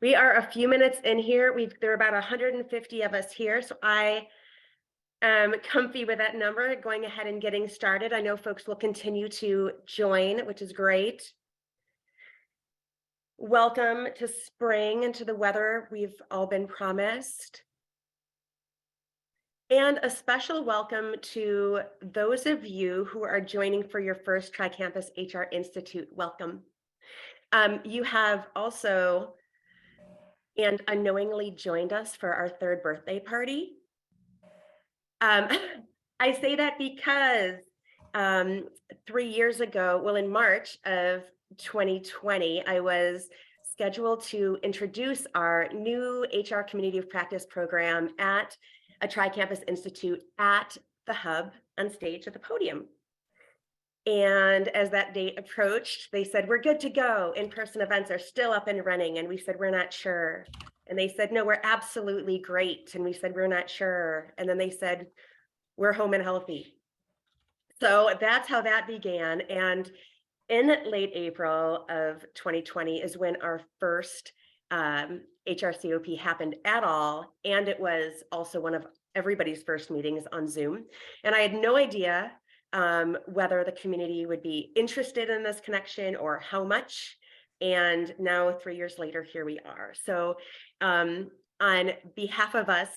We are a few minutes in here. There are about 150 of us here, so I am comfy with that number, going ahead and getting started. I know folks will continue to join, which is great. Welcome to spring and to the weather we've all been promised. And a special welcome to those of you who are joining for your first Tri-Campus HR Institute. Welcome. You have also and unknowingly joined us for our third birthday party. I say that because 3 years ago, well, in March of 2020, I was scheduled to introduce our new HR Community of Practice program at a Tri-Campus Institute at the hub on stage at the podium. And as that date approached, they said, we're good to go. In-person events are still up and running. And we said, we're not sure. And they said, no, we're absolutely great. And we said, we're not sure. And then they said, we're home and healthy. So that's how that began. And in late April of 2020 is when our first HRCOP happened at all. And it was also one of everybody's first meetings on Zoom. And I had no idea whether the community would be interested in this connection or how much. And now 3 years later, here we are. So on behalf of us,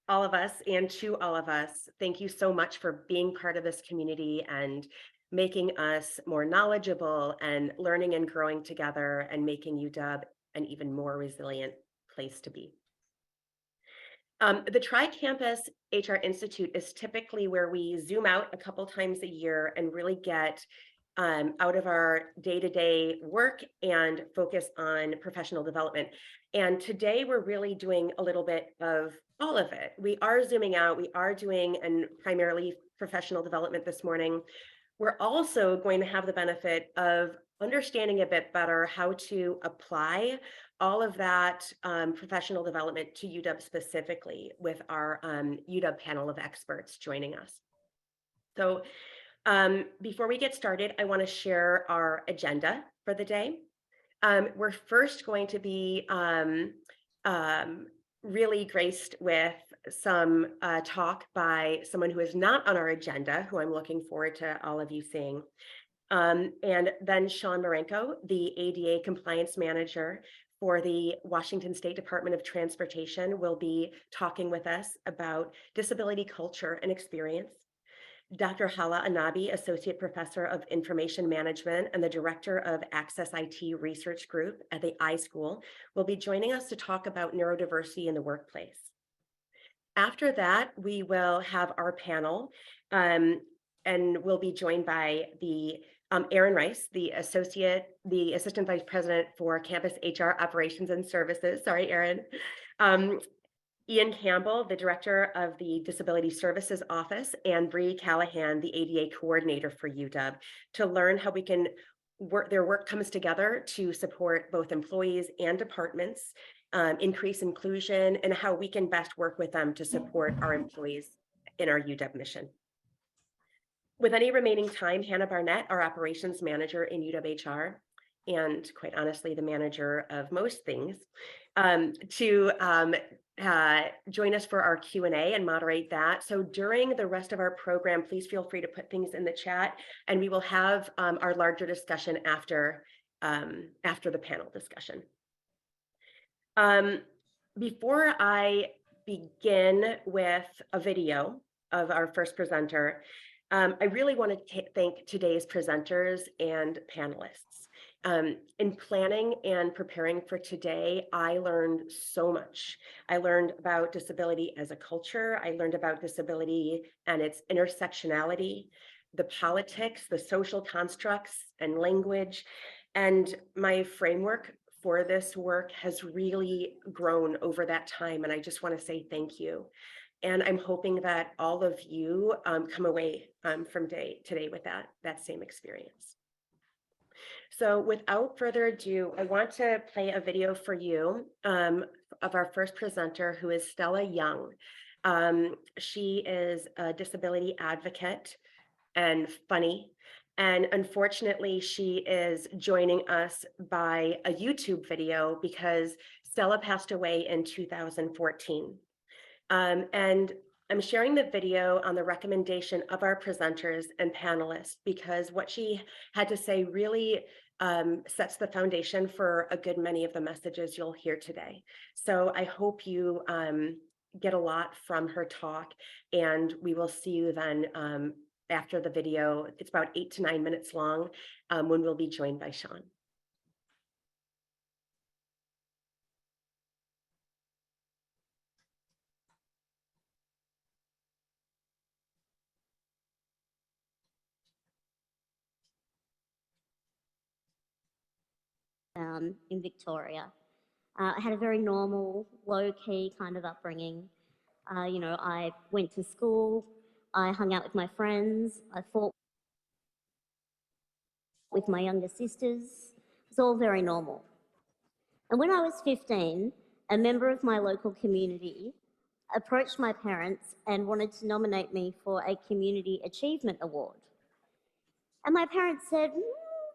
all of us, and to all of us, thank you so much for being part of this community and making us more knowledgeable and learning and growing together and making UW an even more resilient place to be. The Tri-Campus HR Institute is typically where we zoom out a couple times a year and really get out of our day-to-day work and focus on professional development. And today we're really doing a little bit of all of it. We are zooming out, we are doing primarily professional development this morning. We're also going to have the benefit of understanding a bit better how to apply all of that professional development to UW specifically with our UW panel of experts joining us. So before we get started, I want to share our agenda for the day. We're first going to be really graced with some talk by someone who is not on our agenda, who I'm looking forward to all of you seeing. And then Sean Marenko, the ADA Compliance Manager for the Washington State Department of Transportation, will be talking with us about disability culture and experience. Dr. Hala Anabi, Associate Professor of Information Management and the Director of Access IT Research Group at the iSchool, will be joining us to talk about neurodiversity in the workplace. After that, we will have our panel, and we'll be joined by the Erin Rice, the Assistant Vice President for Campus HR Operations and Services. Sorry, Erin. Ian Campbell, the Director of the Disability Services Office, and Bree Callahan, the ADA Coordinator for UW, to learn how we can their work comes together to support both employees and departments, increase inclusion, and how we can best work with them to support our employees in our UW mission. With any remaining time, Hannah Barnett, our Operations Manager in UWHR, and quite honestly, the manager of most things, to join us for our Q&A and moderate that. So during the rest of our program, please feel free to put things in the chat, and we will have our larger discussion after the panel discussion. Before I begin with a video of our first presenter, I really want to thank today's presenters and panelists. In planning and preparing for today, I learned so much. I learned about disability as a culture. I learned about disability and its intersectionality, the politics, the social constructs and language. And my framework for this work has really grown over that time. And I just want to say thank you. And I'm hoping that all of you come away from today with that same experience. So without further ado, I want to play a video for you of our first presenter, who is Stella Young. She is a disability advocate and funny. And unfortunately, she is joining us by a YouTube video because Stella passed away in 2014. And I'm sharing the video on the recommendation of our presenters and panelists because what she had to say really sets the foundation for a good many of the messages you'll hear today. So I hope you get a lot from her talk, and we will see you then after the video. It's about 8 to 9 minutes long when we'll be joined by Sean. In Victoria. I had a very normal, low-key kind of upbringing. I went to school, I hung out with my friends, I fought with my younger sisters. It was all very normal. And when I was 15, a member of my local community approached my parents and wanted to nominate me for a Community Achievement Award. And my parents said,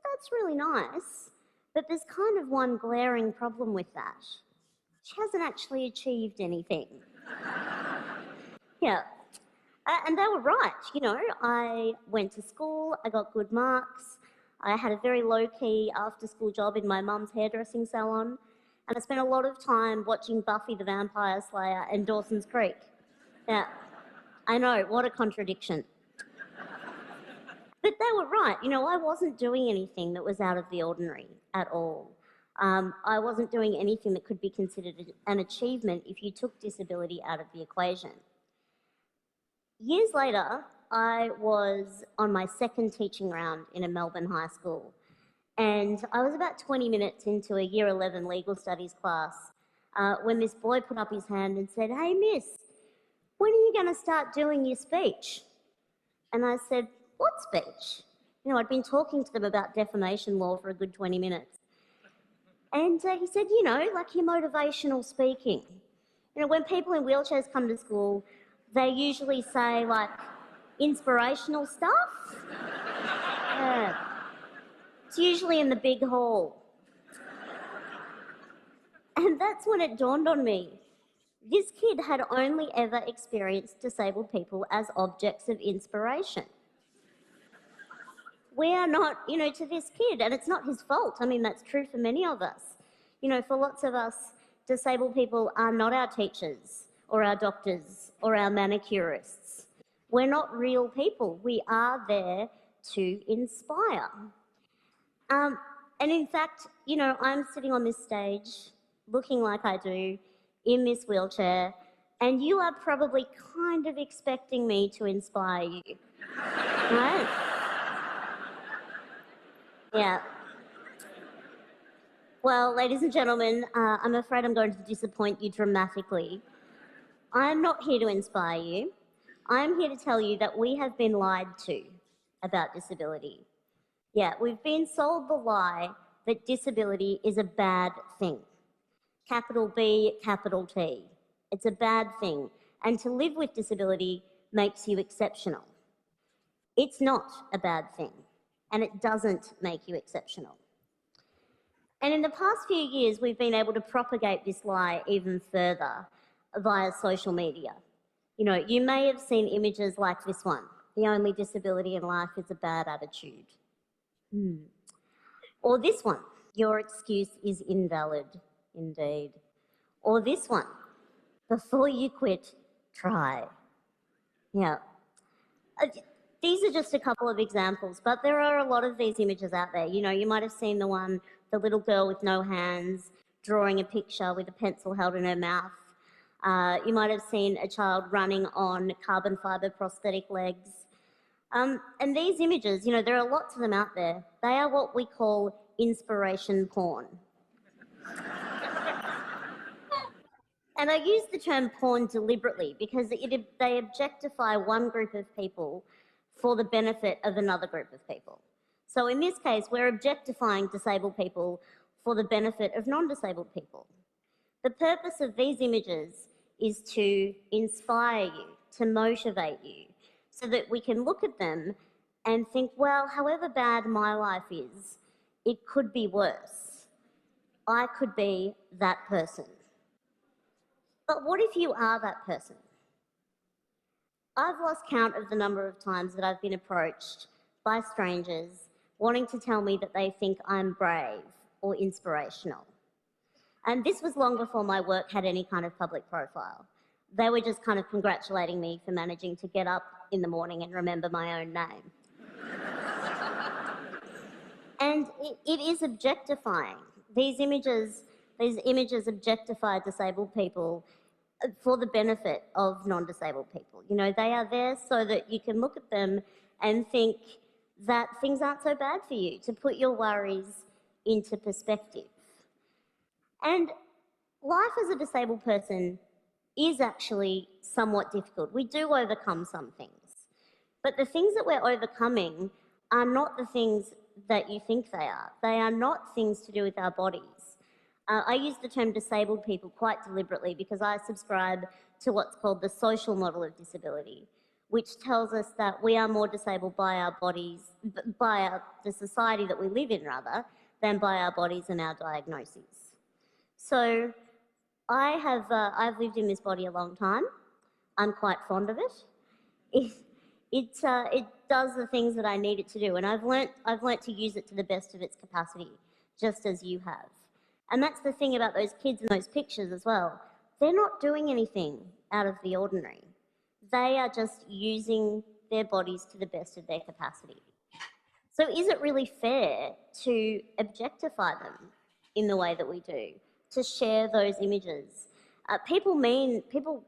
that's really nice, but there's kind of one glaring problem with that. She hasn't actually achieved anything. Yeah. And they were right. I went to school, I got good marks, I had a very low-key after-school job in my mum's hairdressing salon, and I spent a lot of time watching Buffy the Vampire Slayer and Dawson's Creek. Yeah, I know, what a contradiction. But they were right. I wasn't doing anything that was out of the ordinary at all. I wasn't doing anything that could be considered an achievement if you took disability out of the equation. Years later, I was on my second teaching round in a Melbourne high school, and I was about 20 minutes into a Year 11 legal studies class when this boy put up his hand and said, "Hey, miss, when are you going to start doing your speech?" And I said, "What speech?" I'd been talking to them about defamation law for a good 20 minutes. And he said, like your motivational speaking. When people in wheelchairs come to school, they usually say, like, inspirational stuff. Yeah. It's usually in the big hall. And that's when it dawned on me. This kid had only ever experienced disabled people as objects of inspiration. We are not, to this kid, and it's not his fault. I mean, that's true for many of us. For lots of us, disabled people are not our teachers or our doctors or our manicurists. We're not real people. We are there to inspire. And in fact, I'm sitting on this stage looking like I do in this wheelchair, and you are probably kind of expecting me to inspire you, right? Yeah. Well, ladies and gentlemen, I'm afraid I'm going to disappoint you dramatically. I'm not here to inspire you. I'm here to tell you that we have been lied to about disability. Yeah, we've been sold the lie that disability is a bad thing. Capital B, capital T. It's a bad thing. And to live with disability makes you exceptional. It's not a bad thing, and it doesn't make you exceptional. And in the past few years, we've been able to propagate this lie even further via social media. You may have seen images like this one: the only disability in life is a bad attitude. Or this one: your excuse is invalid, indeed. Or this one: before you quit, try. Yeah. These are just a couple of examples, but there are a lot of these images out there. You might have seen the one, the little girl with no hands drawing a picture with a pencil held in her mouth. You might have seen a child running on carbon fibre prosthetic legs. And these images, there are lots of them out there. They are what we call inspiration porn. And I use the term porn deliberately because they objectify one group of people for the benefit of another group of people. So in this case, we're objectifying disabled people for the benefit of non-disabled people. The purpose of these images is to inspire you, to motivate you, so that we can look at them and think, well, however bad my life is, it could be worse. I could be that person. But what if you are that person? I've lost count of the number of times that I've been approached by strangers wanting to tell me that they think I'm brave or inspirational. And this was long before my work had any kind of public profile. They were just kind of congratulating me for managing to get up in the morning and remember my own name. And it is objectifying. These images objectify disabled people for the benefit of non-disabled people. You know, they are there so that you can look at them and think that things aren't so bad for you, to put your worries into perspective. And life as a disabled person is actually somewhat difficult. We do overcome some things, but the things that we're overcoming are not the things that you think they are. They are not things to do with our bodies. I use the term disabled people quite deliberately because I subscribe to what's called the social model of disability, which tells us that we are more disabled by our bodies, the society that we live in rather, than by our bodies and our diagnoses. So I've lived in this body a long time. I'm quite fond of it. It does the things that I need it to do, and I've learnt to use it to the best of its capacity, just as you have. And that's the thing about those kids in those pictures as well. They're not doing anything out of the ordinary. They are just using their bodies to the best of their capacity. So is it really fair to objectify them in the way that we do, to share those images? People,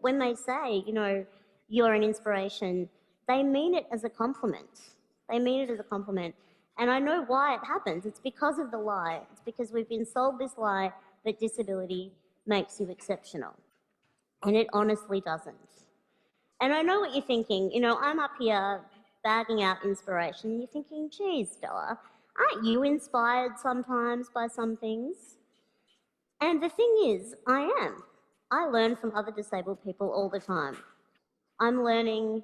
when they say, you know, you're an inspiration, they mean it as a compliment. They mean it as a compliment. And I know why it happens. It's because of the lie. It's because we've been sold this lie that disability makes you exceptional. And it honestly doesn't. And I know what you're thinking. You know, I'm up here bagging out inspiration, and you're thinking, geez, Stella, aren't you inspired sometimes by some things? And the thing is, I am. I learn from other disabled people all the time. I'm learning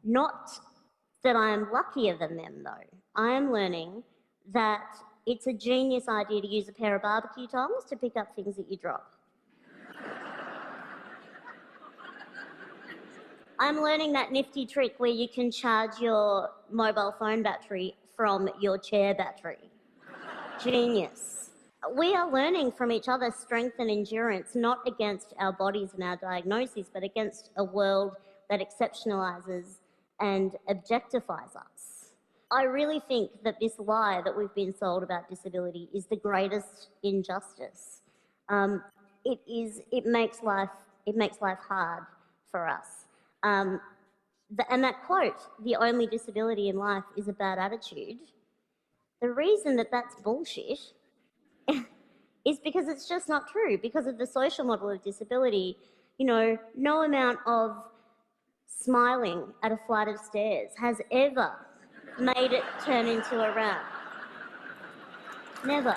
not that I am luckier than them, though. I am learning that it's a genius idea to use a pair of barbecue tongs to pick up things that you drop. I'm learning that nifty trick where you can charge your mobile phone battery from your chair battery. Genius. We are learning from each other strength and endurance, not against our bodies and our diagnoses, but against a world that exceptionalizes and objectifies us. I really think that this lie that we've been sold about disability is the greatest injustice. It makes life hard for us. And that quote, "the only disability in life is a bad attitude," the reason that that's bullshit is because it's just not true. Because of the social model of disability, you know, no amount of smiling at a flight of stairs has ever made it turn into a ramp. Never.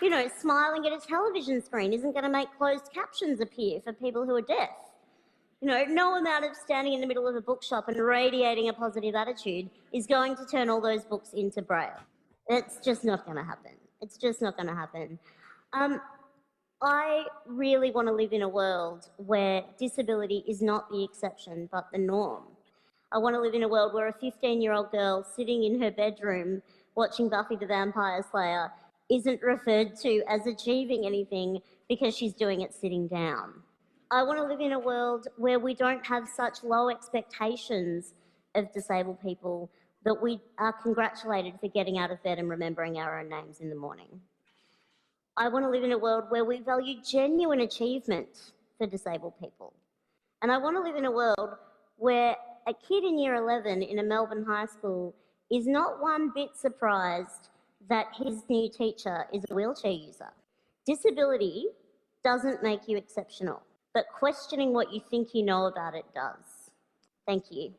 You know, smiling at a television screen isn't going to make closed captions appear for people who are deaf. You know, no amount of standing in the middle of a bookshop and radiating a positive attitude is going to turn all those books into Braille. It's just not going to happen. It's just not going to happen. I really want to live in a world where disability is not the exception but the norm. I want to live in a world where a 15-year-old girl sitting in her bedroom watching Buffy the Vampire Slayer isn't referred to as achieving anything because she's doing it sitting down. I want to live in a world where we don't have such low expectations of disabled people that we are congratulated for getting out of bed and remembering our own names in the morning. I want to live in a world where we value genuine achievement for disabled people. And I want to live in a world where a kid in year 11 in a Melbourne high school is not one bit surprised that his new teacher is a wheelchair user. Disability doesn't make you exceptional, but questioning what you think you know about it does. Thank you.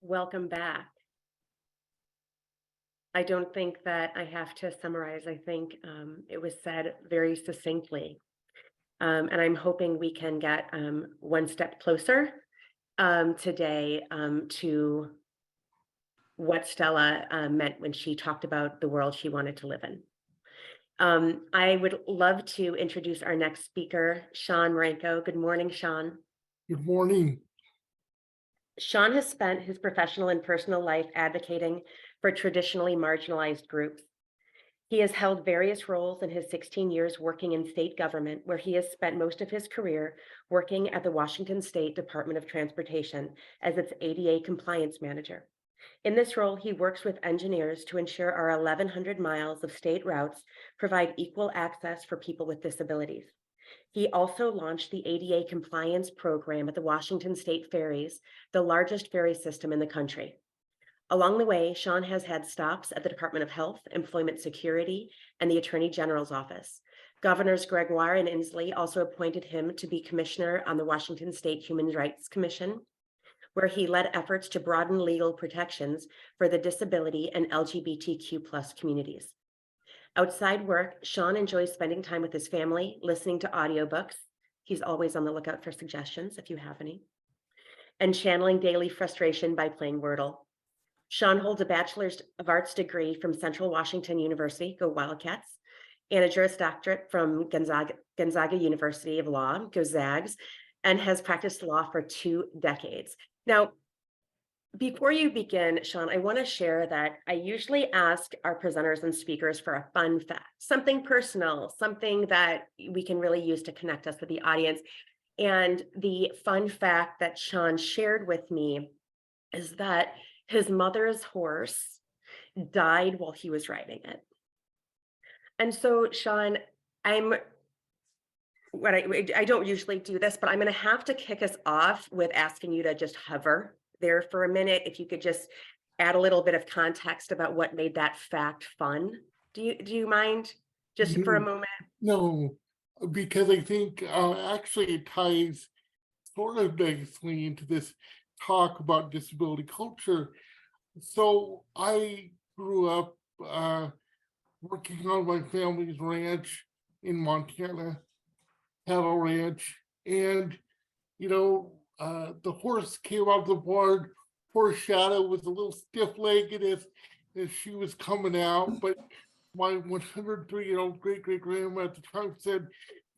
Welcome back. I don't think that I have to summarize. I think it was said very succinctly. And I'm hoping we can get one step closer today to what Stella meant when she talked about the world she wanted to live in. I would love to introduce our next speaker, Sean Ranko. Good morning, Sean. Good morning. Sean has spent his professional and personal life advocating for traditionally marginalized groups. He has held various roles in his 16 years working in state government, where he has spent most of his career working at the Washington State Department of Transportation as its ADA compliance manager. In this role, he works with engineers to ensure our 1,100 miles of state routes provide equal access for people with disabilities. He also launched the ADA compliance program at the Washington State Ferries, the largest ferry system in the country. Along the way, Sean has had stops at the Department of Health, Employment Security, and the Attorney General's office. Governors Gregoire and Inslee also appointed him to be commissioner on the Washington State Human Rights Commission, where he led efforts to broaden legal protections for the disability and LGBTQ+ communities. Outside work, Sean enjoys spending time with his family, listening to audiobooks. He's always on the lookout for suggestions if you have any, and channeling daily frustration by playing Wordle. Sean holds a Bachelor's of Arts degree from Central Washington University, go Wildcats, and a Juris Doctorate from Gonzaga University of Law, go Zags, and has practiced law for 2 decades. Now, before you begin, Sean, I want to share that I usually ask our presenters and speakers for a fun fact, something personal, something that we can really use to connect us with the audience. And the fun fact that Sean shared with me is that his mother's horse died while he was riding it. And so, Sean, I don't usually do this, but I'm going to have to kick us off with asking you to just hover there for a minute. If you could just add a little bit of context about what made that fact fun. Do you mind just for a moment? No, because I think actually it ties sort of nicely into this talk about disability culture. So I grew up working on my family's ranch in Montana, cattle ranch, and the horse came out of the barn. Poor Shadow was a little stiff-legged as she was coming out, but my 103-year-old great-great-grandma at the time said,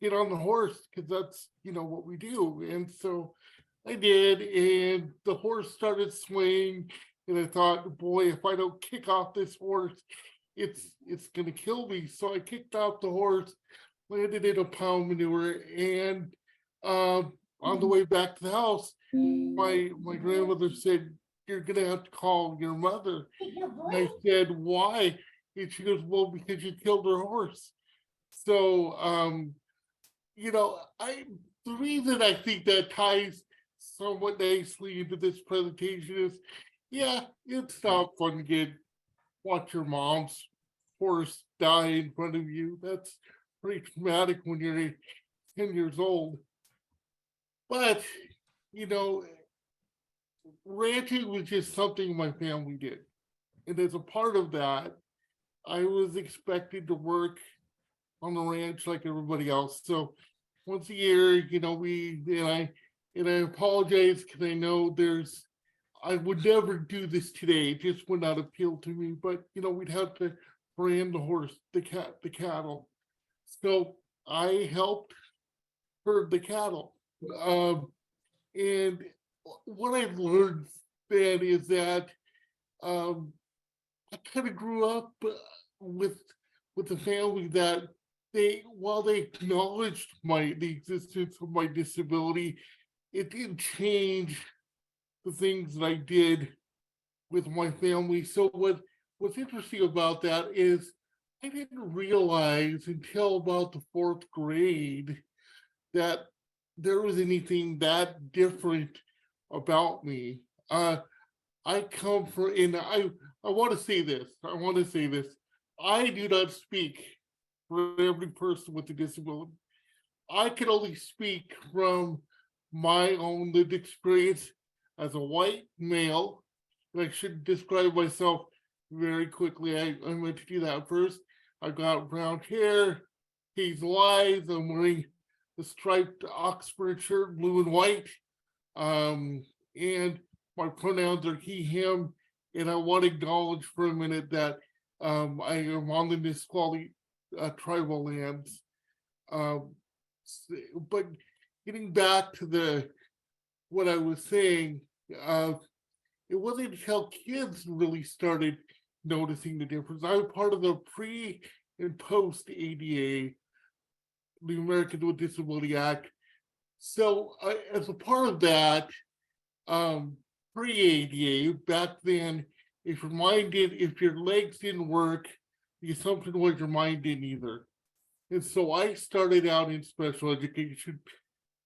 "Get on the horse, because that's what we do." And so I did, and the horse started swaying, and I thought, boy, if I don't kick off this horse, it's gonna kill me. So I kicked off the horse, landed in a pile of manure, and on the way back to the house, my grandmother said, "You're gonna have to call your mother." And I said, "Why?" And she goes, "Well, because you killed her horse." So the reason I think that ties somewhat nicely into this presentation is, yeah, it's not fun to watch your mom's horse die in front of you. That's pretty traumatic when you're 10 years old. But, ranching was just something my family did. And as a part of that, I was expected to work on the ranch like everybody else. So once a year, and I apologize because I know I would never do this today. It just would not appeal to me. But we'd have to brand the cattle. So I helped herd the cattle. And what I've learned then is that I kind of grew up with a family that while they acknowledged the existence of my disability, it didn't change the things that I did with my family. So what's interesting about that is I didn't realize until about the 4th grade that there was anything that different about me. I come from, and I want to say this. I do not speak for every person with a disability. I can only speak from my own lived experience as a white male. And I should describe myself very quickly. I'm going to do that first. I've got brown hair, hazel eyes. I'm wearing the striped Oxford shirt, blue and white. And my pronouns are he, him, and I want to acknowledge for a minute that I am on the Nisqually tribal lands. But getting back to what I was saying, it wasn't until kids really started noticing the difference. I was part of the pre and post ADA, the Americans with Disability Act. So as a part of that, pre-ADA, back then, if your legs didn't work, the assumption was your mind didn't either. And so I started out in special education.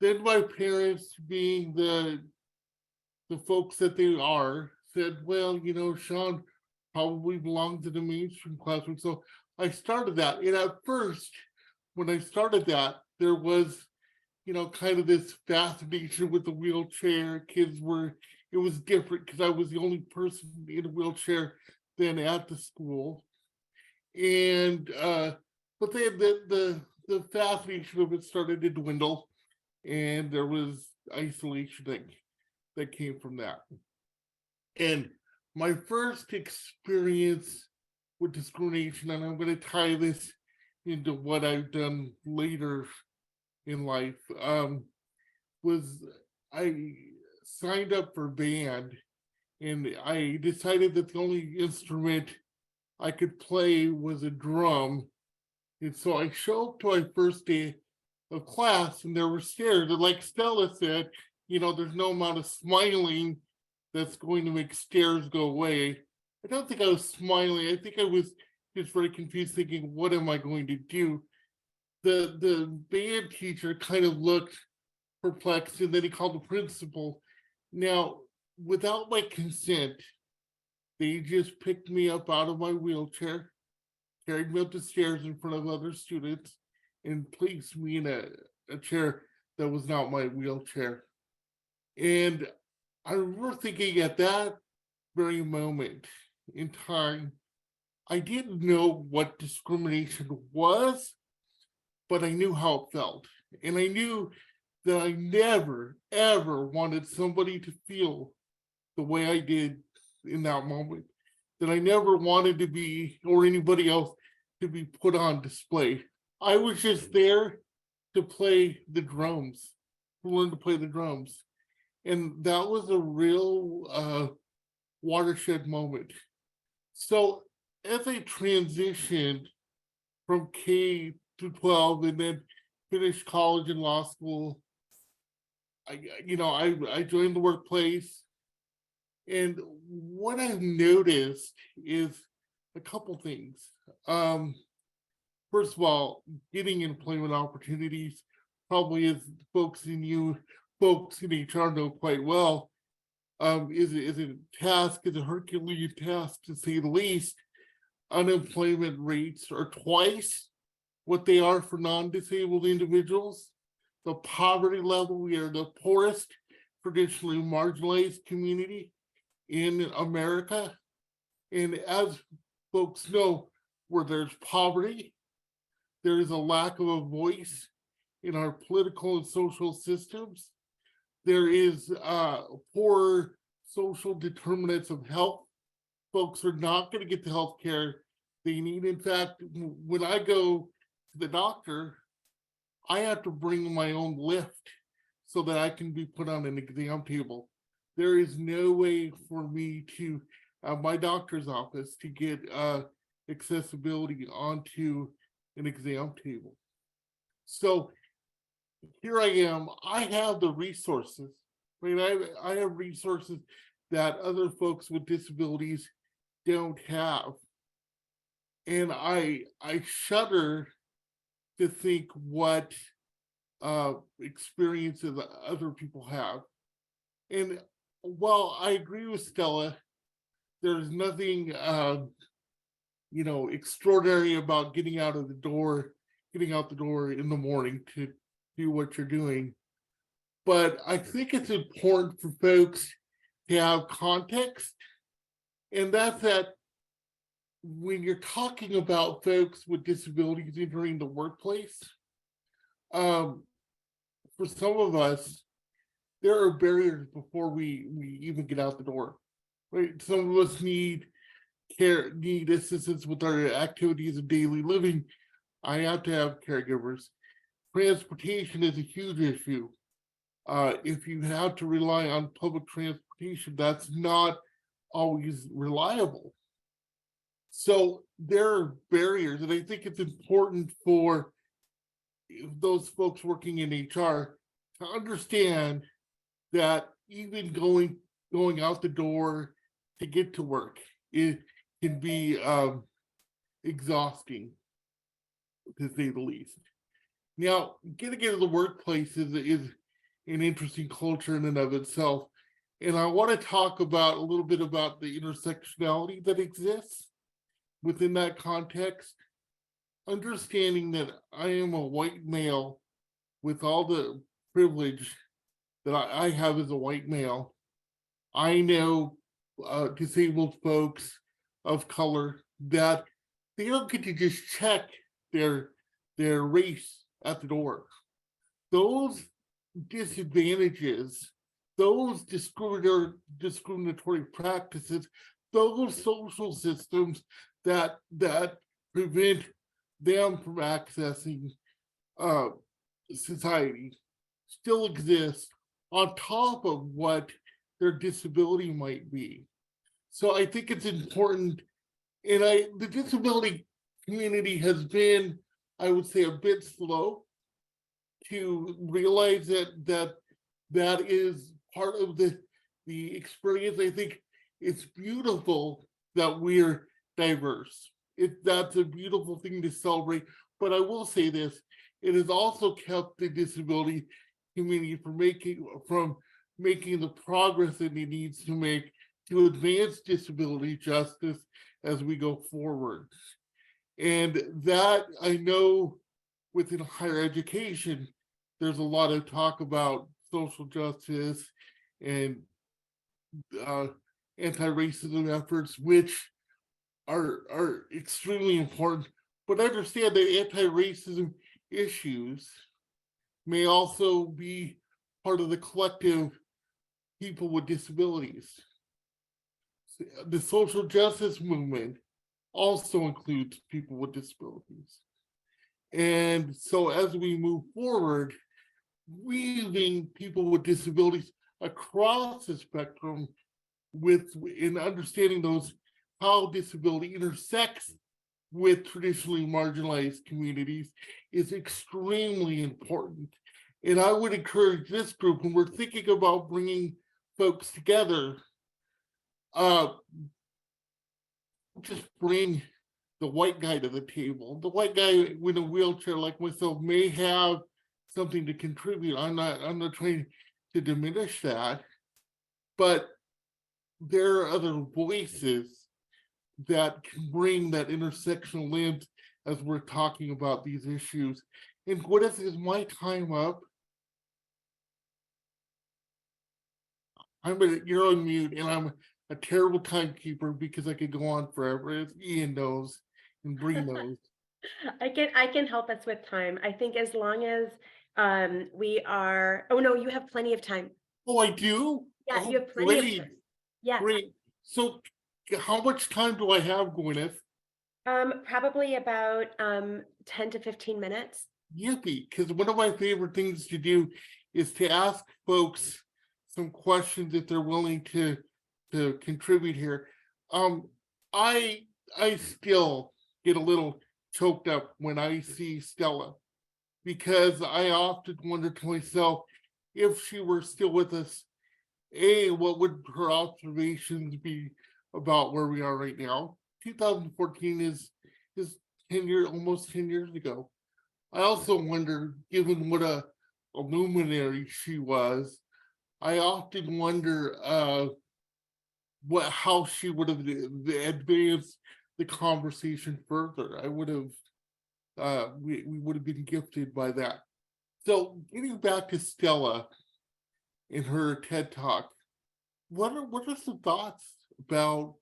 Then my parents, being the folks that they are, said, well, Sean probably belongs in the mainstream classroom. So I started that. And at first, when I started that, there was, kind of this fascination with the wheelchair. It was different because I was the only person in a wheelchair then at the school. And but then the fascination of it started to dwindle, and there was isolation that came from that. And my first experience with discrimination, and I'm going to tie this into what I've done later in life, was I signed up for band, and I decided that the only instrument I could play was a drum. And so I show up to my first day of class, and there were stairs. And like Stella said, there's no amount of smiling that's going to make stares go away. I don't think I was smiling. I think I was just very confused, thinking, what am I going to do? The band teacher kind of looked perplexed, and then he called the principal. Now, without my consent, they just picked me up out of my wheelchair, carried me up the stairs in front of other students, and placed me in a chair that was not my wheelchair. And I remember thinking at that very moment in time, I didn't know what discrimination was, but I knew how it felt. And I knew that I never, ever wanted somebody to feel the way I did in that moment. That I never wanted to be, or anybody else, to be put on display. I was just there to play the drums, to learn to play the drums. And that was a real watershed moment. So as I transitioned from K to 12 and then finished college and law school, I joined the workplace. And what I've noticed is a couple things. First of all, getting employment opportunities, probably as folks in HR know quite well, is a task, is a Herculean task to say the least. Unemployment rates are twice what they are for non-disabled individuals. The poverty level, we are the poorest, traditionally marginalized community in America. And as folks know, where there's poverty, there is a lack of a voice in our political and social systems. There is poor social determinants of health. Folks are not going to get the health care they need. In fact, when I go to the doctor, I have to bring my own lift so that I can be put on an exam table. There is no way for me to, my doctor's office, to get accessibility onto an exam table. So here I am. I have the resources. I have resources that other folks with disabilities don't have. And I shudder to think what experiences other people have. And while I agree with Stella, there's nothing extraordinary about getting out the door in the morning to do what you're doing. But I think it's important for folks to have context. And that's that when you're talking about folks with disabilities entering the workplace, for some of us, there are barriers before we even get out the door, right? Some of us need care, need assistance with our activities of daily living. I have to have caregivers. Transportation is a huge issue. If you have to rely on public transportation, that's not always reliable. So there are barriers, and I think it's important for those folks working in HR to understand that even going out the door to get to work, it can be exhausting, to say the least. Now, getting into the workplace is an interesting culture in and of itself. And I want to talk about a little bit about the intersectionality that exists within that context. Understanding that I am a white male with all the privilege that I have as a white male. I know disabled folks of color that they don't get to just check their race at the door. Those disadvantages, those discriminatory practices, those social systems that prevent them from accessing society still exist on top of what their disability might be. So I think it's important, and the disability community has been, I would say, a bit slow to realize that is part of the experience. I think it's beautiful that we're diverse. That's a beautiful thing to celebrate. But I will say this: it has also kept the disability community from making the progress that it needs to make to advance disability justice as we go forward. And that, I know, within higher education, there's a lot of talk about social justice and anti-racism efforts, which are extremely important. But understand that anti-racism issues may also be part of the collective people with disabilities. The social justice movement also includes people with disabilities. And so as we move forward, weaving people with disabilities across the spectrum in understanding how disability intersects with traditionally marginalized communities is extremely important. And I would encourage this group, when we're thinking about bringing folks together, just bring the white guy to the table. The white guy with a wheelchair like myself may have something to contribute. I'm not trying to diminish that, but there are other voices that can bring that intersectional lens as we're talking about these issues. And what is my time up? You're on mute, and I'm a terrible timekeeper because I could go on forever, as Ian knows and Bree knows. I can help us with time. I think as long as we are. Oh no, you have plenty of time. Oh, I do? Yeah, Oh, you have plenty of great, time. Yeah. great. So how much time do I have, Gwyneth? Probably about 10 to 15 minutes. Yippee, because one of my favorite things to do is to ask folks some questions if they're willing to contribute here. I still get a little choked up when I see Stella, because I often wonder to myself, if she were still with us, what would her observations be about where we are right now? 2014 is 10 years, almost 10 years ago. I also wonder, given what a luminary she was, I often wonder how she would have advanced the conversation further. I would have we would have been gifted by that. So getting back to Stella in her TED Talk, what are some thoughts about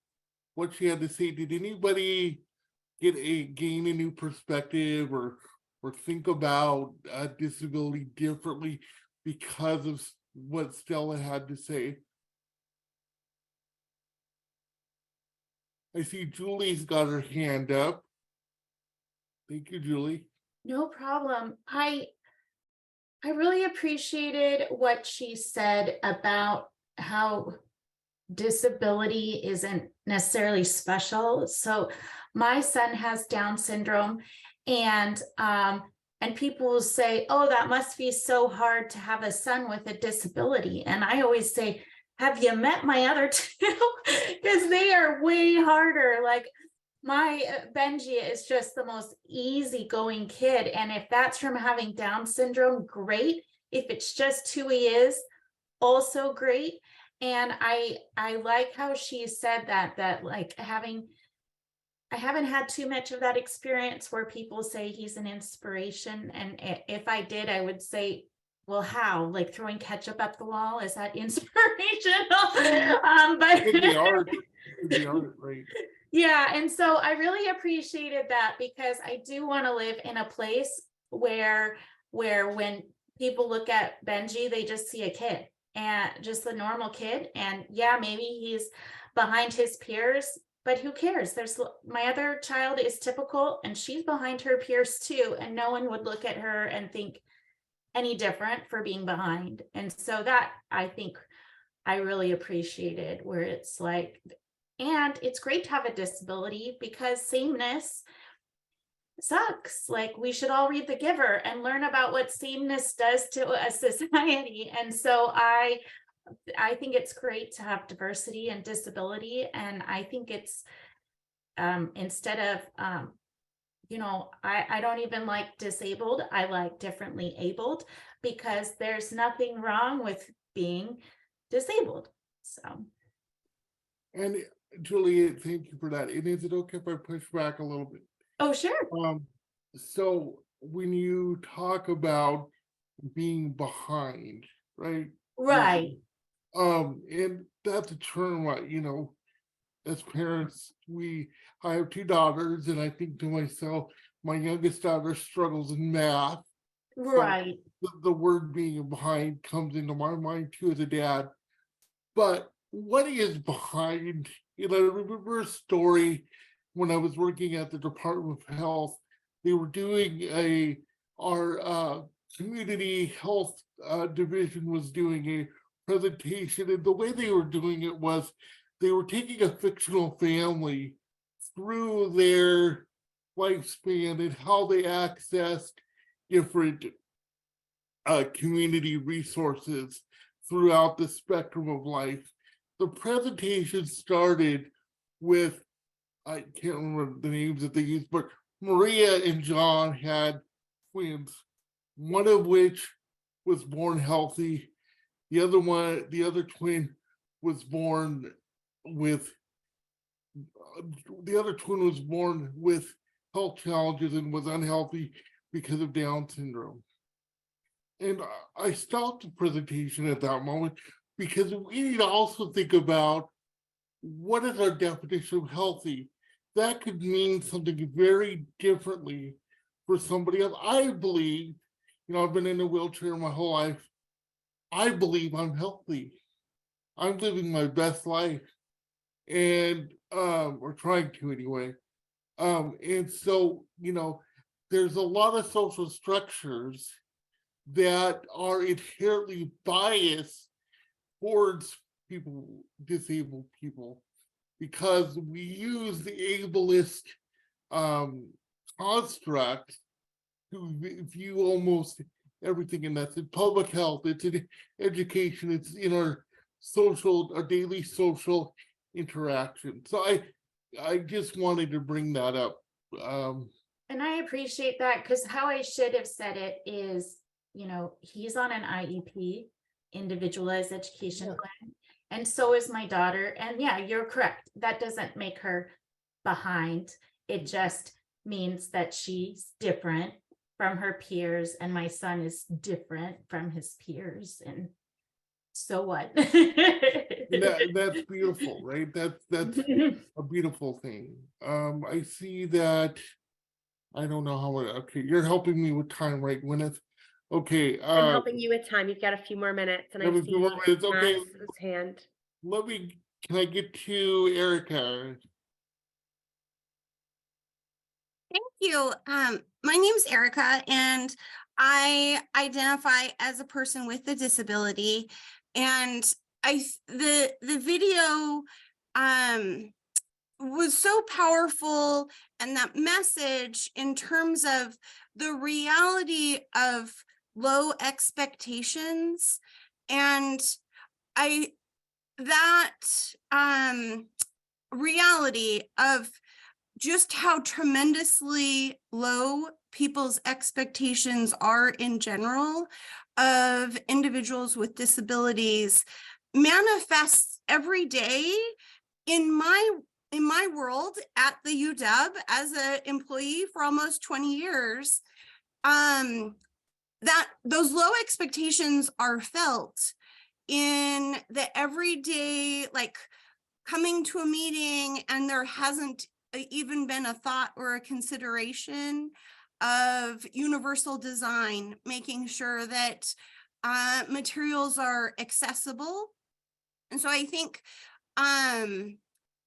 what she had to say? Did anybody gain a new perspective or think about disability differently because of what Stella had to say. I see Julie's got her hand up. Thank you, Julie. No problem. I really appreciated what she said about how disability isn't necessarily special. So my son has Down syndrome, and people will say, oh, that must be so hard to have a son with a disability. And I always say, have you met my other two? Because they are way harder. Like my Benji is just the most easygoing kid. And if that's from having Down syndrome, great. If it's just who he is, also great. And I like how she said that like I haven't had too much of that experience where people say he's an inspiration. And if I did, I would say, well, how? Like throwing ketchup up the wall? Is that inspirational? But Could be art. Could be art, right? Yeah, and so I really appreciated that, because I do want to live in a place where when people look at Benji, they just see a kid, and just the normal kid. And yeah, maybe he's behind his peers, but who cares? There's my other child is typical, and she's behind her peers too, and no one would look at her and think any different for being behind. And so that, I think, I really appreciated, where it's like, and it's great to have a disability, because sameness sucks. Like we should all read The Giver and learn about what sameness does to a society. And so I think it's great to have diversity and disability. And I think it's instead of I don't even like disabled. I like differently abled, because there's nothing wrong with being disabled. So. And Julie, thank you for that. And is it okay if I push back a little bit? Oh, sure. So when you talk about being behind, right? Right. And that's a term, as parents, I have two daughters, and I think to myself, my youngest daughter struggles in math. Right. So the word being behind comes into my mind too as a dad. But what is behind? I remember a story when I was working at the Department of Health. They were doing our community health division was doing a presentation, and the way they were doing it was they were taking a fictional family through their lifespan and how they accessed different community resources throughout the spectrum of life. The presentation started with, I can't remember the names that they used, but Maria and John had twins, one of which was born healthy. The other twin was born with health challenges and was unhealthy because of Down syndrome. And I stopped the presentation at that moment, because we need to also think about what is our definition of healthy. That could mean something very differently for somebody else. I believe, I've been in a wheelchair my whole life. I believe I'm healthy. I'm living my best life, and or trying to anyway. And so, there's a lot of social structures that are inherently biased towards disabled people, because we use the ableist construct to view almost everything, and that's in public health, it's in education, it's in our daily social interaction. So I just wanted to bring that up. And I appreciate that, because how I should have said it is, he's on an IEP, individualized education plan, and so is my daughter. And yeah, you're correct. That doesn't make her behind. It just means that she's different from her peers, and my son is different from his peers. And so what? That's beautiful, right? That's a beautiful thing. I see that. I don't know how. Okay, you're helping me with time, right, Gwyneth? Okay, I'm helping you with time. You've got a few more minutes, and I have a few more see minutes, okay. Max's hand. Can I get to Erica? Thank you. My name's Erica, and I identify as a person with a disability. And the video was so powerful, and that message in terms of the reality of low expectations, and that reality of just how tremendously low people's expectations are in general of individuals with disabilities manifests every day in my world at the UW as an employee for almost 20 years. That those low expectations are felt in the everyday, like coming to a meeting and there hasn't even been a thought or a consideration of universal design, making sure that materials are accessible. And so I think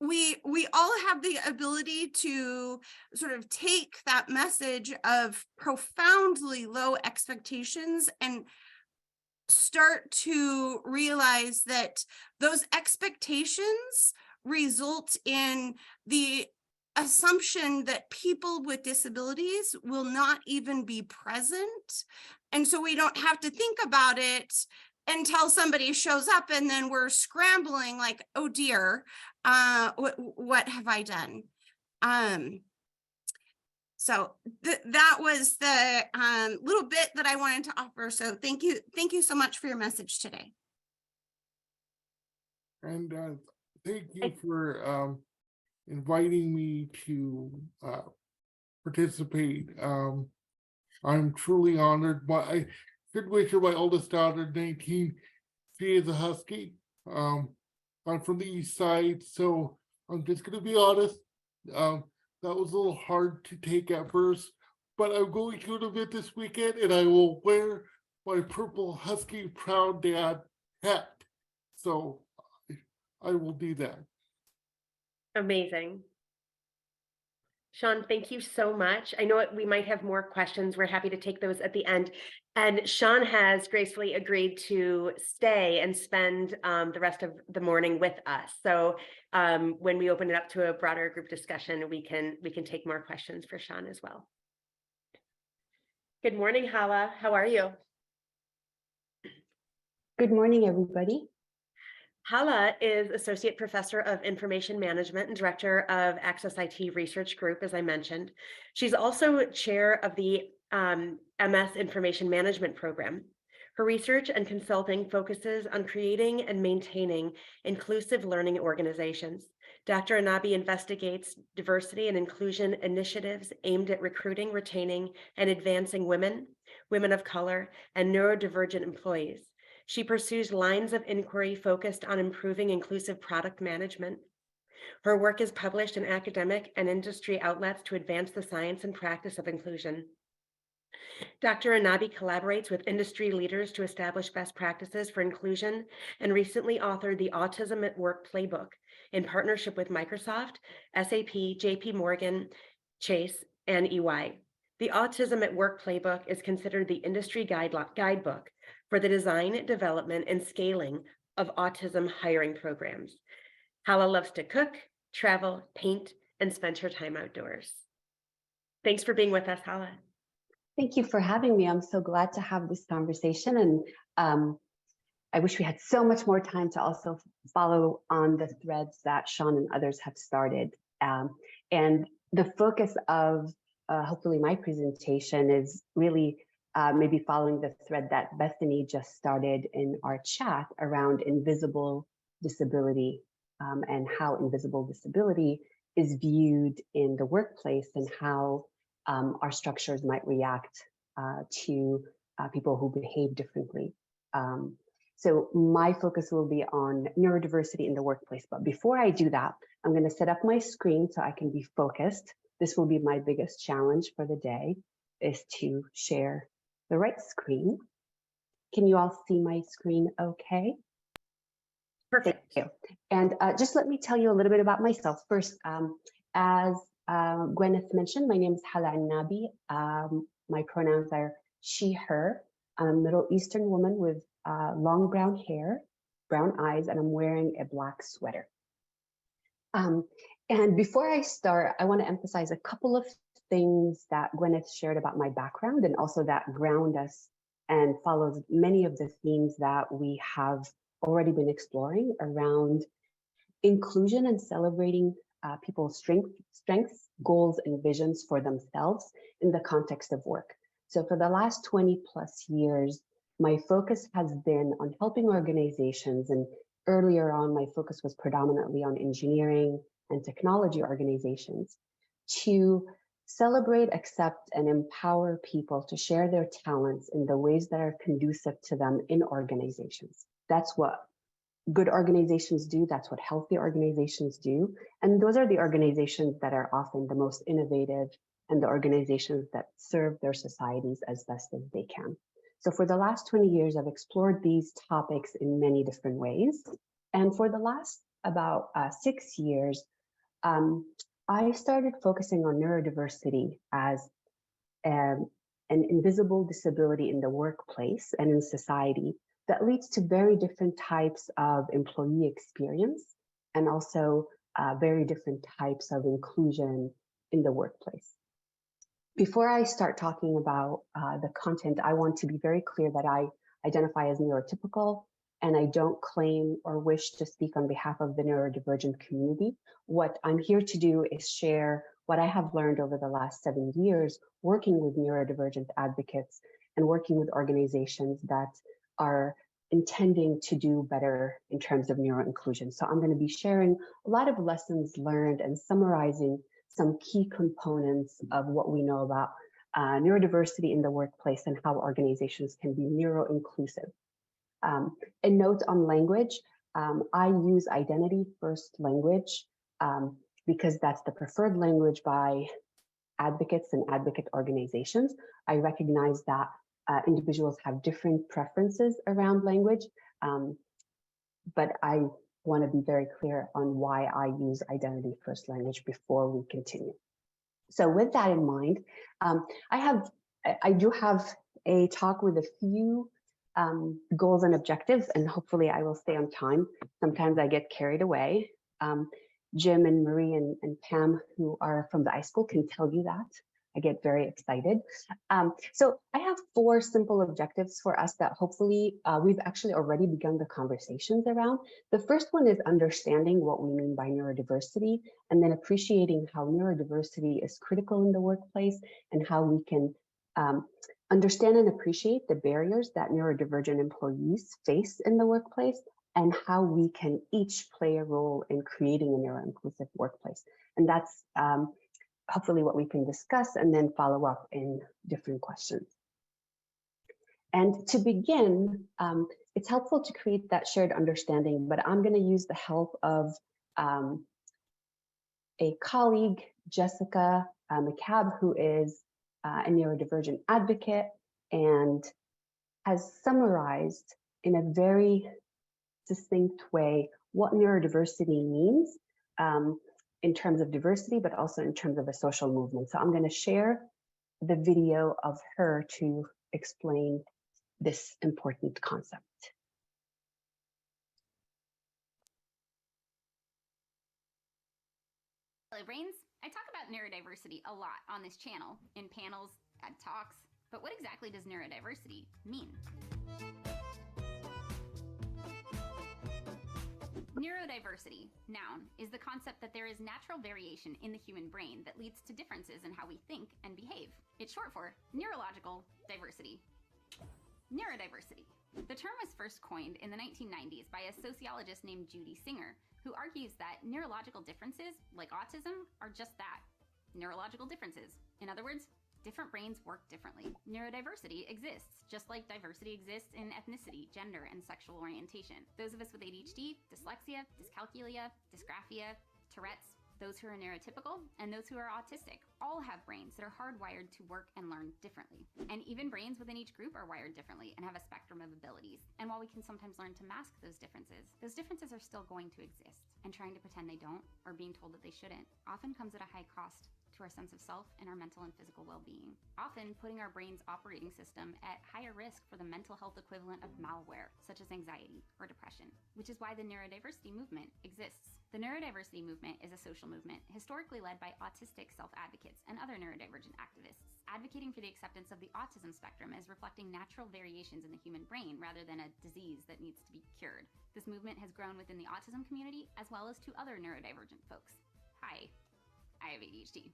we all have the ability to sort of take that message of profoundly low expectations and start to realize that those expectations result in the assumption that people with disabilities will not even be present. And so we don't have to think about it until somebody shows up, and then we're scrambling like, oh dear, what have I done? So that was the little bit that I wanted to offer. So thank you so much for your message today. And thank you for inviting me to participate. I'm truly honored. But I should wish my oldest daughter, 19, she is a Husky. I'm from the East Side, so I'm just gonna be honest. That was a little hard to take at first, but I'm going to an event this weekend and I will wear my purple Husky Proud Dad hat. So I will do that. Amazing. Sean, thank you so much. I know we might have more questions. We're happy to take those at the end. And Sean has gracefully agreed to stay and spend the rest of the morning with us. So when we open it up to a broader group discussion, we can take more questions for Sean as well. Good morning, Hala. How are you? Good morning, everybody. Hala is Associate Professor of Information Management and Director of Access IT Research Group, as I mentioned. She's also Chair of the MS Information Management Program. Her research and consulting focuses on creating and maintaining inclusive learning organizations. Dr. Anabi investigates diversity and inclusion initiatives aimed at recruiting, retaining, and advancing women, women of color, and neurodivergent employees. She pursues lines of inquiry focused on improving inclusive product management. Her work is published in academic and industry outlets to advance the science and practice of inclusion. Dr. Anabi collaborates with industry leaders to establish best practices for inclusion and recently authored the Autism at Work Playbook in partnership with Microsoft, SAP, JP Morgan, Chase, and EY. The Autism at Work Playbook is considered the industry guidebook for the design, development, and scaling of autism hiring programs. Hala loves to cook, travel, paint, and spend her time outdoors. Thanks for being with us, Hala. Thank you for having me. I'm so glad to have this conversation. And I wish we had so much more time to also follow on the threads that Sean and others have started. And the focus of hopefully my presentation is really maybe following the thread that Bethany just started in our chat around invisible disability and how invisible disability is viewed in the workplace and how our structures might react to people who behave differently. So my focus will be on neurodiversity in the workplace. But before I do that, I'm going to set up my screen so I can be focused. This will be my biggest challenge for the day, is to share the right screen. Can you all see my screen okay? Perfect. Thank you. And just let me tell you a little bit about myself. First, as Gwyneth mentioned, my name is Hala Nabi. My pronouns are she, her. I'm a Middle Eastern woman with long brown hair, brown eyes, and I'm wearing a black sweater. And before I start, I want to emphasize a couple of things that Gwyneth shared about my background and also that ground us and follows many of the themes that we have already been exploring around inclusion and celebrating people's strengths, goals, and visions for themselves in the context of work. So for the last 20 plus years, my focus has been on helping organizations, and earlier on, my focus was predominantly on engineering and technology organizations, to celebrate, accept, and empower people to share their talents in the ways that are conducive to them in organizations. That's what good organizations do. That's what healthy organizations do. And those are the organizations that are often the most innovative and the organizations that serve their societies as best as they can. So for the last 20 years, I've explored these topics in many different ways. And for the last about 6 years, I started focusing on neurodiversity as an invisible disability in the workplace and in society that leads to very different types of employee experience and also very different types of inclusion in the workplace. Before I start talking about the content, I want to be very clear that I identify as neurotypical, and I don't claim or wish to speak on behalf of the neurodivergent community. What I'm here to do is share what I have learned over the last 7 years working with neurodivergent advocates and working with organizations that are intending to do better in terms of neuro-inclusion. So I'm going to be sharing a lot of lessons learned and summarizing some key components of what we know about neurodiversity in the workplace and how organizations can be neuro-inclusive. A note on language, I use identity first language because that's the preferred language by advocates and advocate organizations. I recognize that individuals have different preferences around language, but I want to be very clear on why I use identity first language before we continue. So with that in mind, I do have a talk with a few goals and objectives, and hopefully I will stay on time. Sometimes I get carried away. Jim and Marie and Pam, who are from the iSchool, can tell you that. I get very excited. So I have 4 simple objectives for us that hopefully we've actually already begun the conversations around. The first one is understanding what we mean by neurodiversity, and then appreciating how neurodiversity is critical in the workplace and how we can understand and appreciate the barriers that neurodivergent employees face in the workplace and how we can each play a role in creating a neuro-inclusive workplace. And that's hopefully what we can discuss and then follow up in different questions. And to begin, it's helpful to create that shared understanding, but I'm going to use the help of a colleague, Jessica McCabe, who is a neurodivergent advocate and has summarized in a very succinct way what neurodiversity means in terms of diversity, but also in terms of a social movement. So I'm going to share the video of her to explain this important concept. Hello, Brains. I talk about neurodiversity a lot on this channel, in panels, at talks, but what exactly does neurodiversity mean? Neurodiversity, noun, is the concept that there is natural variation in the human brain that leads to differences in how we think and behave. It's short for neurological diversity. Neurodiversity. The term was first coined in the 1990s by a sociologist named Judy Singer, who argues that neurological differences, like autism, are just that, neurological differences. In other words, different brains work differently. Neurodiversity exists, just like diversity exists in ethnicity, gender, and sexual orientation. Those of us with ADHD, dyslexia, dyscalculia, dysgraphia, Tourette's, Those who are neurotypical and those who are autistic all have brains that are hardwired to work and learn differently. And even brains within each group are wired differently and have a spectrum of abilities. And while we can sometimes learn to mask those differences are still going to exist. And trying to pretend they don't, or being told that they shouldn't, often comes at a high cost to our sense of self and our mental and physical well-being, often putting our brain's operating system at higher risk for the mental health equivalent of malware, such as anxiety or depression, which is why the neurodiversity movement exists. The neurodiversity movement is a social movement historically led by autistic self-advocates and other neurodivergent activists, advocating for the acceptance of the autism spectrum as reflecting natural variations in the human brain rather than a disease that needs to be cured. This movement has grown within the autism community as well as to other neurodivergent folks. Hi. I have ADHD.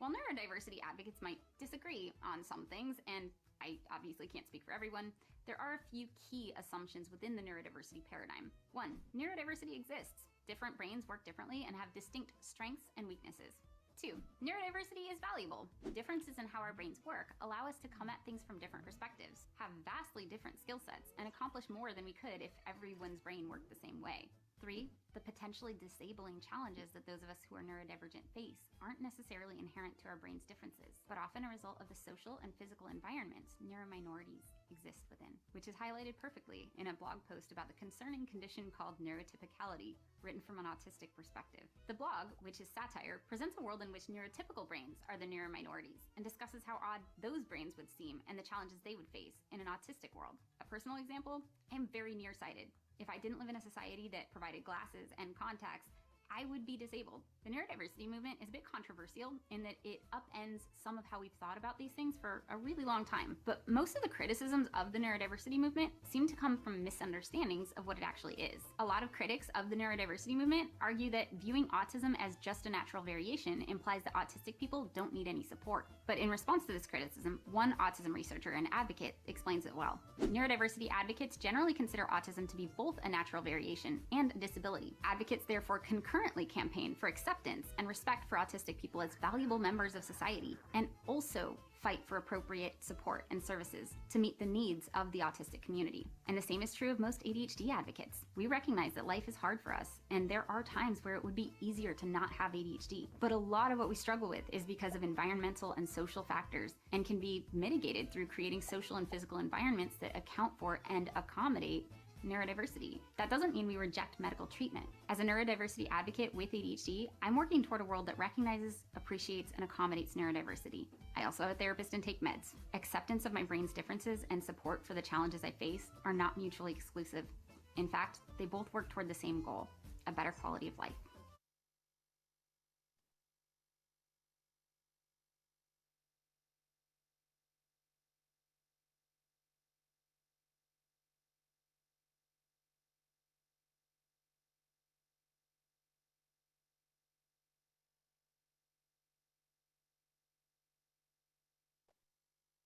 While neurodiversity advocates might disagree on some things, and I obviously can't speak for everyone, there are a few key assumptions within the neurodiversity paradigm. 1. Neurodiversity exists. Different brains work differently and have distinct strengths and weaknesses. 2. Neurodiversity is valuable. Differences in how our brains work allow us to come at things from different perspectives, have vastly different skill sets, and accomplish more than we could if everyone's brain worked the same way. 3. The potentially disabling challenges that those of us who are neurodivergent face aren't necessarily inherent to our brain's differences, but often a result of the social and physical environments neurominorities exist within, which is highlighted perfectly in a blog post about the concerning condition called neurotypicality, written from an autistic perspective. The blog, which is satire, presents a world in which neurotypical brains are the neurominorities and discusses how odd those brains would seem and the challenges they would face in an autistic world. A personal example, I am very nearsighted. If I didn't live in a society that provided glasses and contacts, I would be disabled. The neurodiversity movement is a bit controversial in that it upends some of how we've thought about these things for a really long time. But most of the criticisms of the neurodiversity movement seem to come from misunderstandings of what it actually is. A lot of critics of the neurodiversity movement argue that viewing autism as just a natural variation implies that autistic people don't need any support. But in response to this criticism, one autism researcher and advocate explains it well. Neurodiversity advocates generally consider autism to be both a natural variation and a disability. Advocates therefore concurrently campaign for acceptance and respect for autistic people as valuable members of society, and also fight for appropriate support and services to meet the needs of the autistic community. And the same is true of most ADHD advocates. We recognize that life is hard for us, and there are times where it would be easier to not have ADHD. But a lot of what we struggle with is because of environmental and social factors, and can be mitigated through creating social and physical environments that account for and accommodate neurodiversity. That doesn't mean we reject medical treatment. As a neurodiversity advocate with ADHD, I'm working toward a world that recognizes, appreciates, and accommodates neurodiversity. I also have a therapist and take meds. Acceptance of my brain's differences and support for the challenges I face are not mutually exclusive. In fact, they both work toward the same goal, a better quality of life.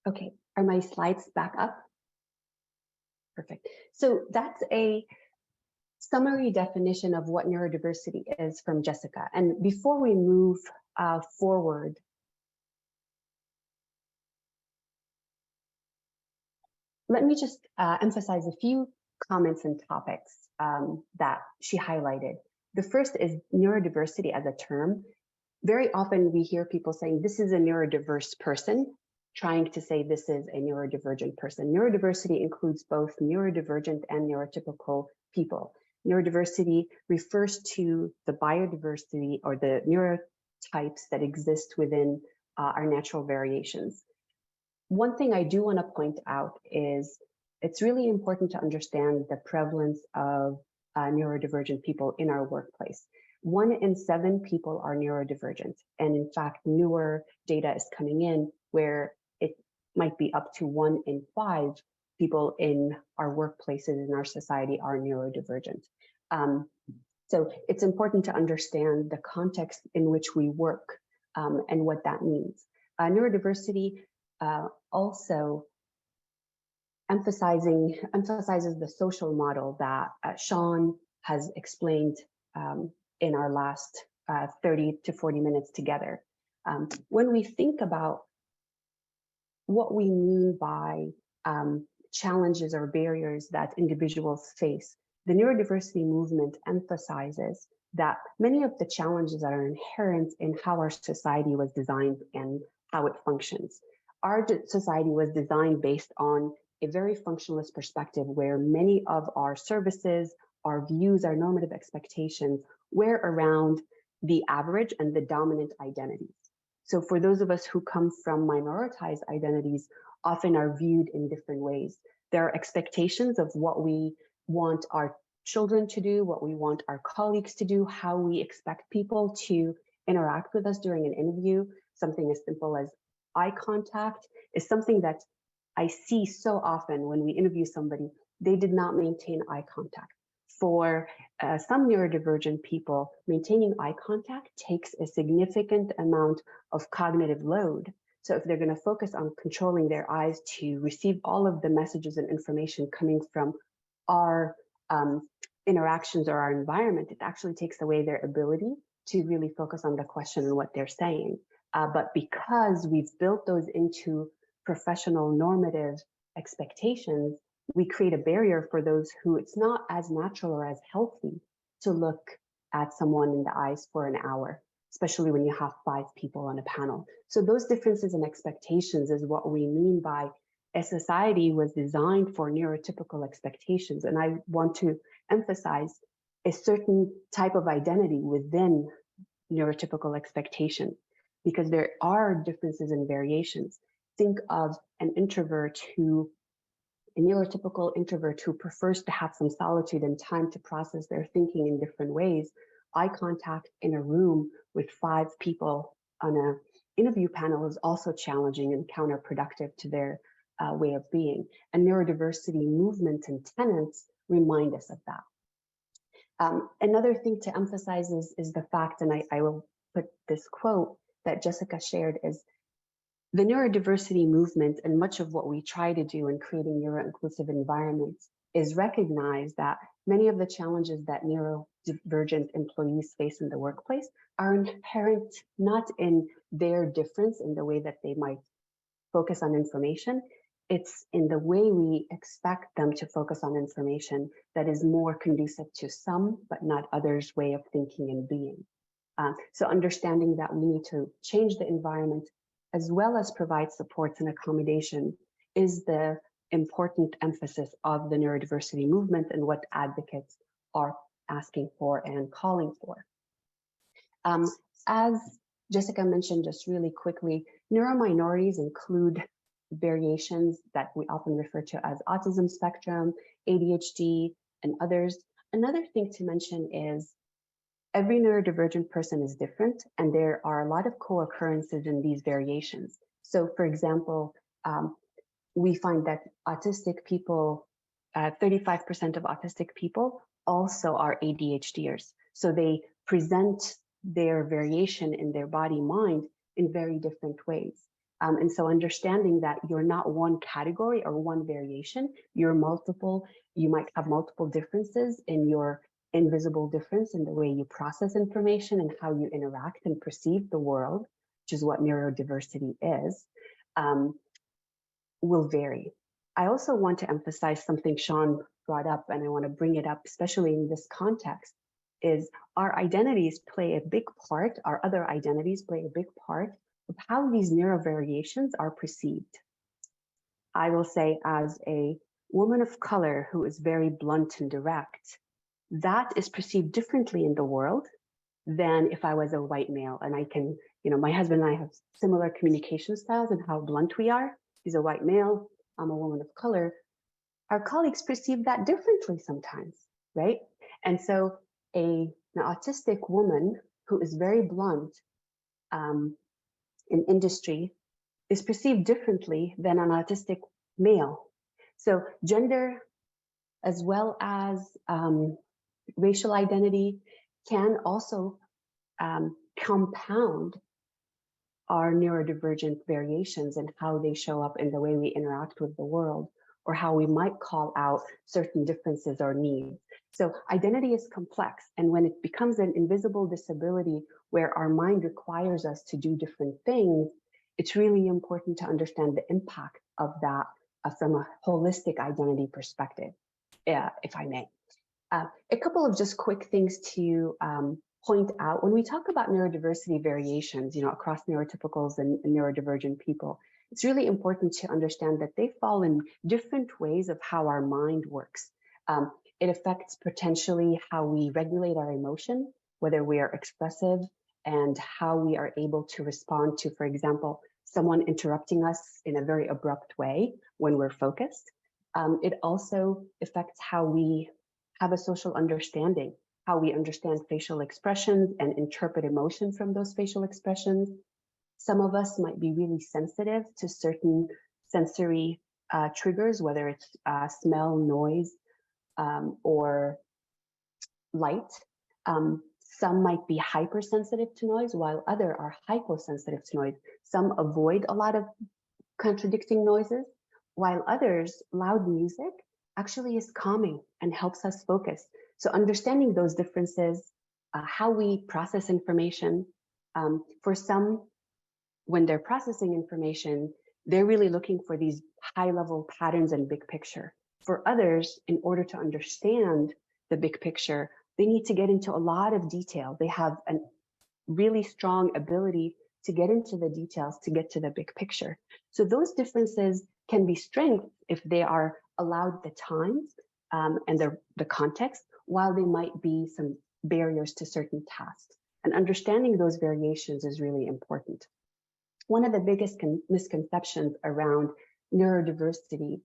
Okay, are my slides back up? Perfect. So that's a summary definition of what neurodiversity is from Jessica. And before we move forward, let me just emphasize a few comments and topics that she highlighted. The first is neurodiversity as a term. Very often we hear people saying, this is a neurodiverse person, trying to say this is a neurodivergent person. Neurodiversity includes both neurodivergent and neurotypical people. Neurodiversity refers to the biodiversity or the neurotypes that exist within our natural variations. One thing I do want to point out is it's really important to understand the prevalence of neurodivergent people in our workplace. 1 in 7 people are neurodivergent. And in fact, newer data is coming in where it might be up to 1 in 5 people in our workplaces, in our society, are neurodivergent. So it's important to understand the context in which we work and what that means. Neurodiversity also emphasizes the social model that Sean has explained in our last 30 to 40 minutes together. When we think about what we mean by challenges or barriers that individuals face, the neurodiversity movement emphasizes that many of the challenges that are inherent in how our society was designed and how it functions. Our society was designed based on a very functionalist perspective where many of our services, our views, our normative expectations were around the average and the dominant identities. So for those of us who come from minoritized identities, often are viewed in different ways. There are expectations of what we want our children to do, what we want our colleagues to do, how we expect people to interact with us during an interview. Something as simple as eye contact is something that I see so often when we interview somebody. They did not maintain eye contact. For some neurodivergent people, maintaining eye contact takes a significant amount of cognitive load. So if they're going to focus on controlling their eyes to receive all of the messages and information coming from our interactions or our environment, it actually takes away their ability to really focus on the question and what they're saying. But because we've built those into professional normative expectations, we create a barrier for those who it's not as natural or as healthy to look at someone in the eyes for an hour, especially when you have 5 people on a panel. So those differences in expectations is what we mean by a society was designed for neurotypical expectations. And I want to emphasize a certain type of identity within neurotypical expectations, because there are differences and variations. Think of an introvert who, a neurotypical introvert who prefers to have some solitude and time to process their thinking in different ways. Eye contact in a room with 5 people on an interview panel is also challenging and counterproductive to their way of being. And neurodiversity movement and tenets remind us of that. Another thing to emphasize is the fact, and I will put this quote that Jessica shared, is the neurodiversity movement and much of what we try to do in creating neuro-inclusive environments is recognize that many of the challenges that neurodivergent employees face in the workplace are inherent not in their difference in the way that they might focus on information. It's in the way we expect them to focus on information that is more conducive to some, but not others' way of thinking and being. So understanding that we need to change the environment as well as provide supports and accommodation is the important emphasis of the neurodiversity movement and what advocates are asking for and calling for. As Jessica mentioned just really quickly, neurominorities include variations that we often refer to as autism spectrum, ADHD, and others. Another thing to mention is every neurodivergent person is different, and there are a lot of co-occurrences in these variations. So for example, we find that autistic people, 35% of autistic people also are ADHDers. So they present their variation in their body-mind in very different ways. And so understanding that you're not one category or one variation, you're multiple, you might have multiple differences in your invisible difference in the way you process information and how you interact and perceive the world, which is what neurodiversity is, will vary. I also want to emphasize something Sean brought up, and I want to bring it up, especially in this context, is our identities play a big part, our other identities play a big part of how these neurovariations are perceived. I will say, as a woman of color who is very blunt and direct, that is perceived differently in the world than if I was a white male. And I can, my husband and I have similar communication styles and how blunt we are. He's a white male, I'm a woman of color. Our colleagues perceive that differently sometimes, right? And so an autistic woman who is very blunt in industry is perceived differently than an autistic male. So gender, as well as racial identity, can also compound our neurodivergent variations and how they show up in the way we interact with the world, or how we might call out certain differences or needs. So identity is complex, and when it becomes an invisible disability where our mind requires us to do different things, it's really important to understand the impact of that from a holistic identity perspective, if I may. A couple of just quick things to point out. When we talk about neurodiversity variations, across neurotypicals and neurodivergent people, it's really important to understand that they fall in different ways of how our mind works. It affects potentially how we regulate our emotion, whether we are expressive, and how we are able to respond to, for example, someone interrupting us in a very abrupt way when we're focused. It also affects how we have a social understanding, how we understand facial expressions and interpret emotion from those facial expressions. Some of us might be really sensitive to certain sensory triggers, whether it's smell, noise, or light. Some might be hypersensitive to noise, while others are hyposensitive to noise. Some avoid a lot of contradicting noises, while others, loud music actually is calming and helps us focus. So understanding those differences, how we process information. For some, when they're processing information, they're really looking for these high-level patterns and big picture. For others, in order to understand the big picture, they need to get into a lot of detail. They have a really strong ability to get into the details to get to the big picture. So those differences can be strengths if they are allowed the time and the context, while they might be some barriers to certain tasks. And understanding those variations is really important. One of the biggest misconceptions around neurodiversity,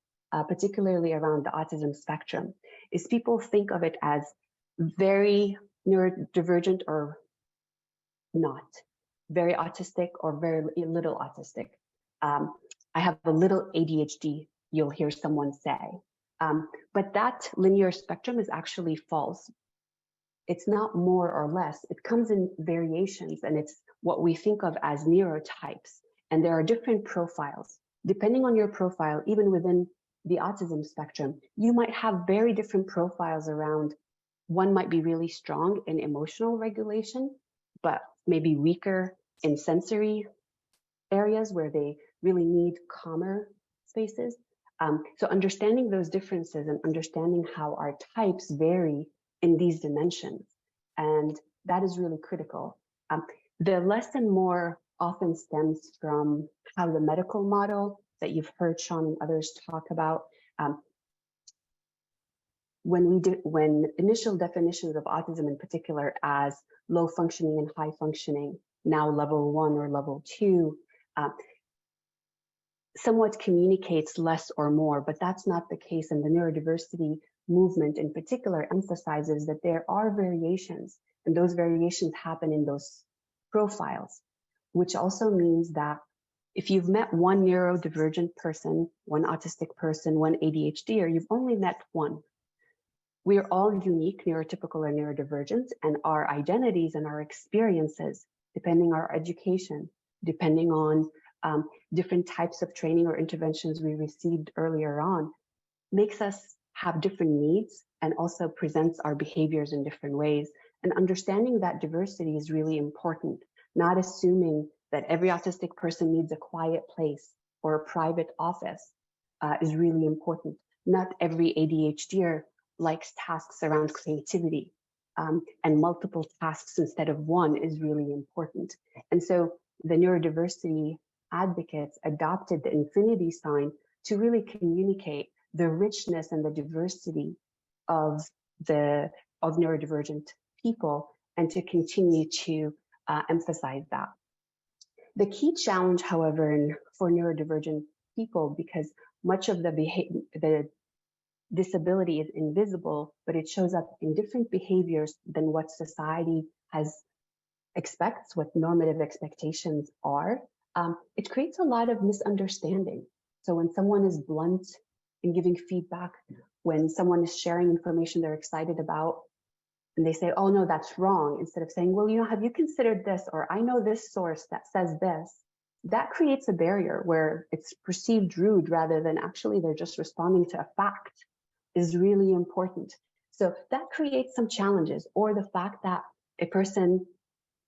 particularly around the autism spectrum, is people think of it as very neurodivergent or not, very autistic or very little autistic. I have a little ADHD, you'll hear someone say. But that linear spectrum is actually false. It's not more or less. It comes in variations, and it's what we think of as neurotypes. And there are different profiles. Depending on your profile, even within the autism spectrum, you might have very different profiles around. One might be really strong in emotional regulation, but maybe weaker in sensory areas where they really need calmer spaces. So understanding those differences and understanding how our types vary in these dimensions, and that is really critical. The lesson more often stems from how the medical model that you've heard Sean and others talk about. When initial definitions of autism in particular as low functioning and high functioning, now level 1 or level 2, somewhat communicates less or more, but that's not the case. And the neurodiversity movement in particular emphasizes that there are variations, and those variations happen in those profiles, which also means that if you've met one neurodivergent person, one autistic person, one ADHDer, you've only met one. We are all unique, neurotypical or neurodivergent, and our identities and our experiences, depending on our education, depending on different types of training or interventions we received earlier on, makes us have different needs and also presents our behaviors in different ways. And understanding that diversity is really important, not assuming that every autistic person needs a quiet place or a private office is really important. Not every ADHDer likes tasks around creativity, and multiple tasks instead of one is really important. And so the neurodiversity advocates adopted the infinity sign to really communicate the richness and the diversity of neurodivergent people, and to continue to emphasize that. The key challenge, however, for neurodivergent people, because much of the disability is invisible, but it shows up in different behaviors than what society expects, what normative expectations are, it creates a lot of misunderstanding. So when someone is blunt in giving feedback, when someone is sharing information they're excited about, and they say, oh no, that's wrong, instead of saying, well, have you considered this? Or I know this source that says this. That creates a barrier where it's perceived rude rather than actually they're just responding to a fact is really important. So that creates some challenges, or the fact that a person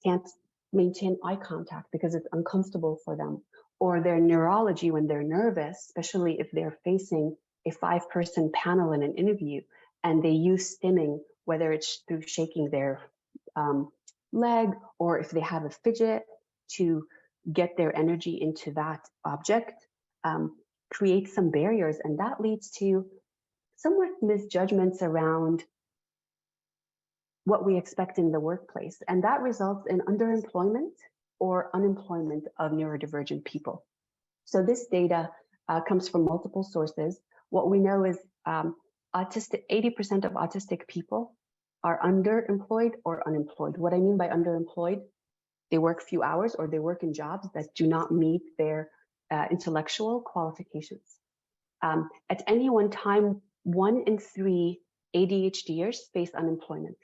can't maintain eye contact because it's uncomfortable for them, or their neurology when they're nervous, especially if they're facing a 5-person panel in an interview, and they use stimming, whether it's through shaking their leg, or if they have a fidget to get their energy into that object, create some barriers. And that leads to somewhat misjudgments around what we expect in the workplace. And that results in underemployment or unemployment of neurodivergent people. So this data comes from multiple sources. What we know is 80% of autistic people are underemployed or unemployed. What I mean by underemployed, they work few hours or they work in jobs that do not meet their intellectual qualifications. At any one time, 1 in 3 ADHDers face unemployment.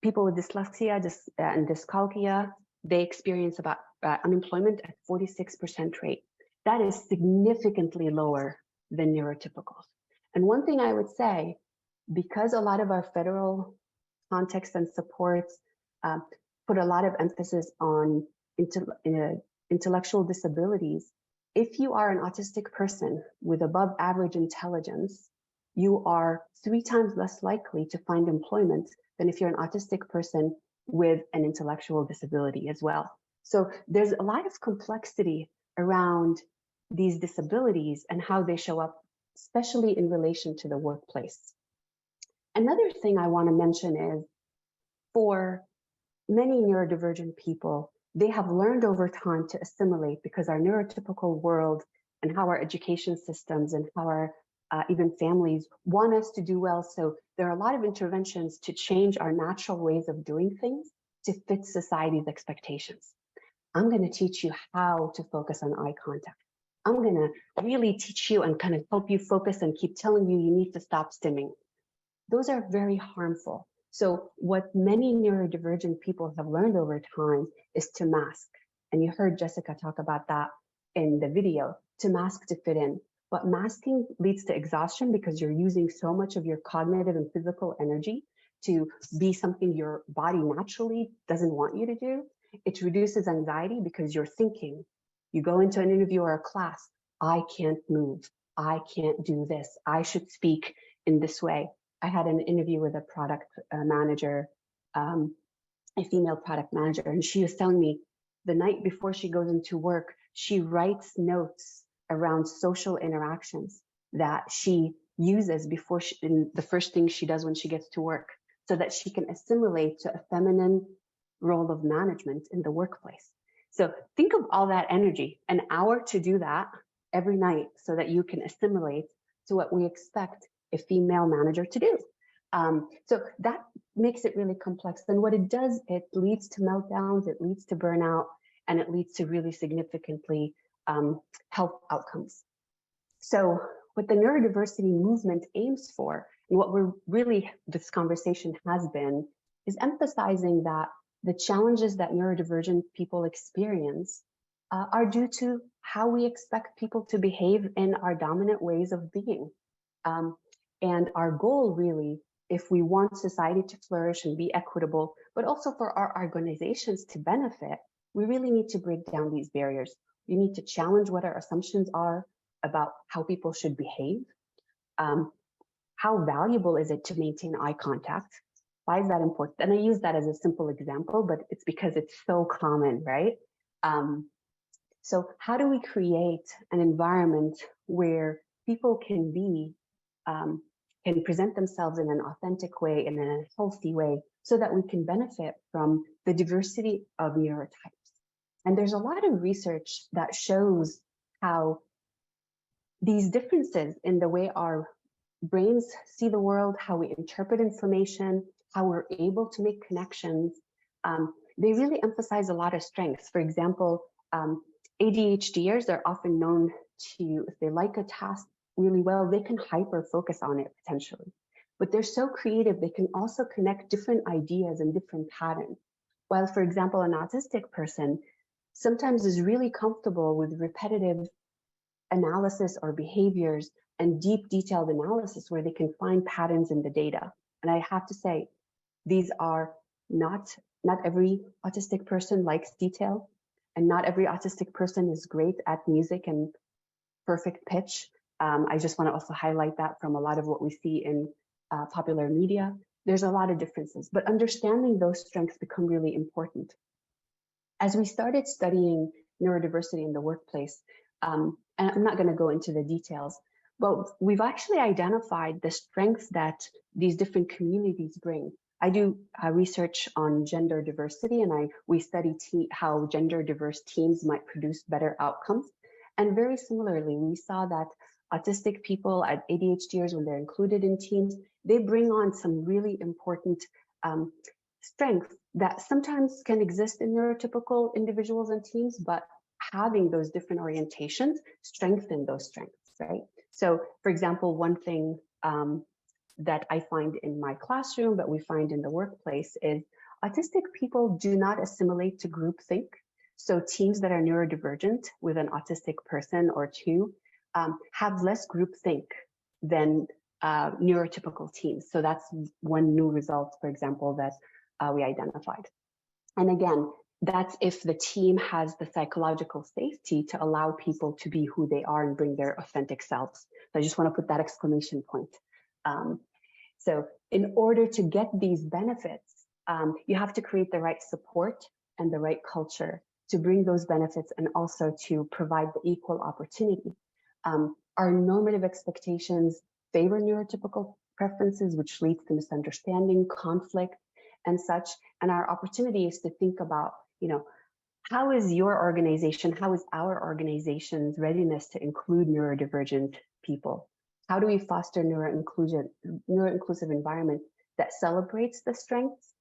People with dyslexia and dyscalculia, they experience about unemployment at 46% rate. That is significantly lower than neurotypicals. And one thing I would say, because a lot of our federal context and supports put a lot of emphasis on intellectual disabilities, if you are an autistic person with above average intelligence, you are 3 times less likely to find employment than if you're an autistic person with an intellectual disability as well. So there's a lot of complexity around these disabilities and how they show up, especially in relation to the workplace. Another thing I want to mention is, for many neurodivergent people, they have learned over time to assimilate, because our neurotypical world and how our education systems and how our even families want us to do well. So there are a lot of interventions to change our natural ways of doing things to fit society's expectations. I'm going to teach you how to focus on eye contact. I'm going to really teach you and kind of help you focus and keep telling you need to stop stimming. Those are very harmful. So what many neurodivergent people have learned over time is to mask. And you heard Jessica talk about that in the video, to mask to fit in. But masking leads to exhaustion because you're using so much of your cognitive and physical energy to be something your body naturally doesn't want you to do. It reduces anxiety because you're thinking. You go into an interview or a class, I can't move, I can't do this, I should speak in this way. I had an interview with a product manager, a female product manager, and she was telling me the night before she goes into work, she writes notes around social interactions that she uses before the first thing she does when she gets to work, so that she can assimilate to a feminine role of management in the workplace. So think of all that energy, an hour to do that every night so that you can assimilate to what we expect a female manager to do. So that makes it really complex. And what it does, it leads to meltdowns, it leads to burnout, and it leads to really significantly health outcomes. So what the neurodiversity movement aims for, and what this conversation has been, is emphasizing that the challenges that neurodivergent people experience are due to how we expect people to behave in our dominant ways of being. And our goal really, if we want society to flourish and be equitable, but also for our organizations to benefit, we really need to break down these barriers. We need to challenge what our assumptions are about how people should behave. How valuable is it to maintain eye contact? Why is that important? And I use that as a simple example, but it's because it's so common, right? So how do we create an environment where people can can present themselves in an authentic way, in a healthy way, so that we can benefit from the diversity of neurotypes? And there's a lot of research that shows how these differences in the way our brains see the world, how we interpret information, how we're able to make connections, they really emphasize a lot of strengths. For example, ADHDers are often known to, if they like a task really well, they can hyper focus on it potentially. But they're so creative, they can also connect different ideas and different patterns. While, for example, an autistic person sometimes is really comfortable with repetitive analysis or behaviors and deep detailed analysis where they can find patterns in the data. And I have to say, these are not every autistic person likes detail, and not every autistic person is great at music and perfect pitch. I just want to also highlight that from a lot of what we see in popular media, there's a lot of differences, but understanding those strengths become really important. As we started studying neurodiversity in the workplace, and I'm not going to go into the details, but we've actually identified the strengths that these different communities bring. I do research on gender diversity, and we study how gender diverse teams might produce better outcomes. And very similarly, we saw that autistic people and ADHDers, when they're included in teams, they bring on some really important strengths that sometimes can exist in neurotypical individuals and teams, but having those different orientations strengthen those strengths, right? So, for example, one thing that I find in my classroom, but we find in the workplace, is autistic people do not assimilate to groupthink. So teams that are neurodivergent with an autistic person or two have less groupthink than neurotypical teams. So that's one new result, for example, that we identified. And again, that's if the team has the psychological safety to allow people to be who they are and bring their authentic selves. So I just want to put that exclamation point. So in order to get these benefits, you have to create the right support and the right culture to bring those benefits, and also to provide the equal opportunity. Our normative expectations favor neurotypical preferences, which leads to misunderstanding, conflict, and such. And our opportunity is to think about, how is your organization, how is our organization's readiness to include neurodivergent people? How do we foster neuro-inclusive environment that celebrates the strengths,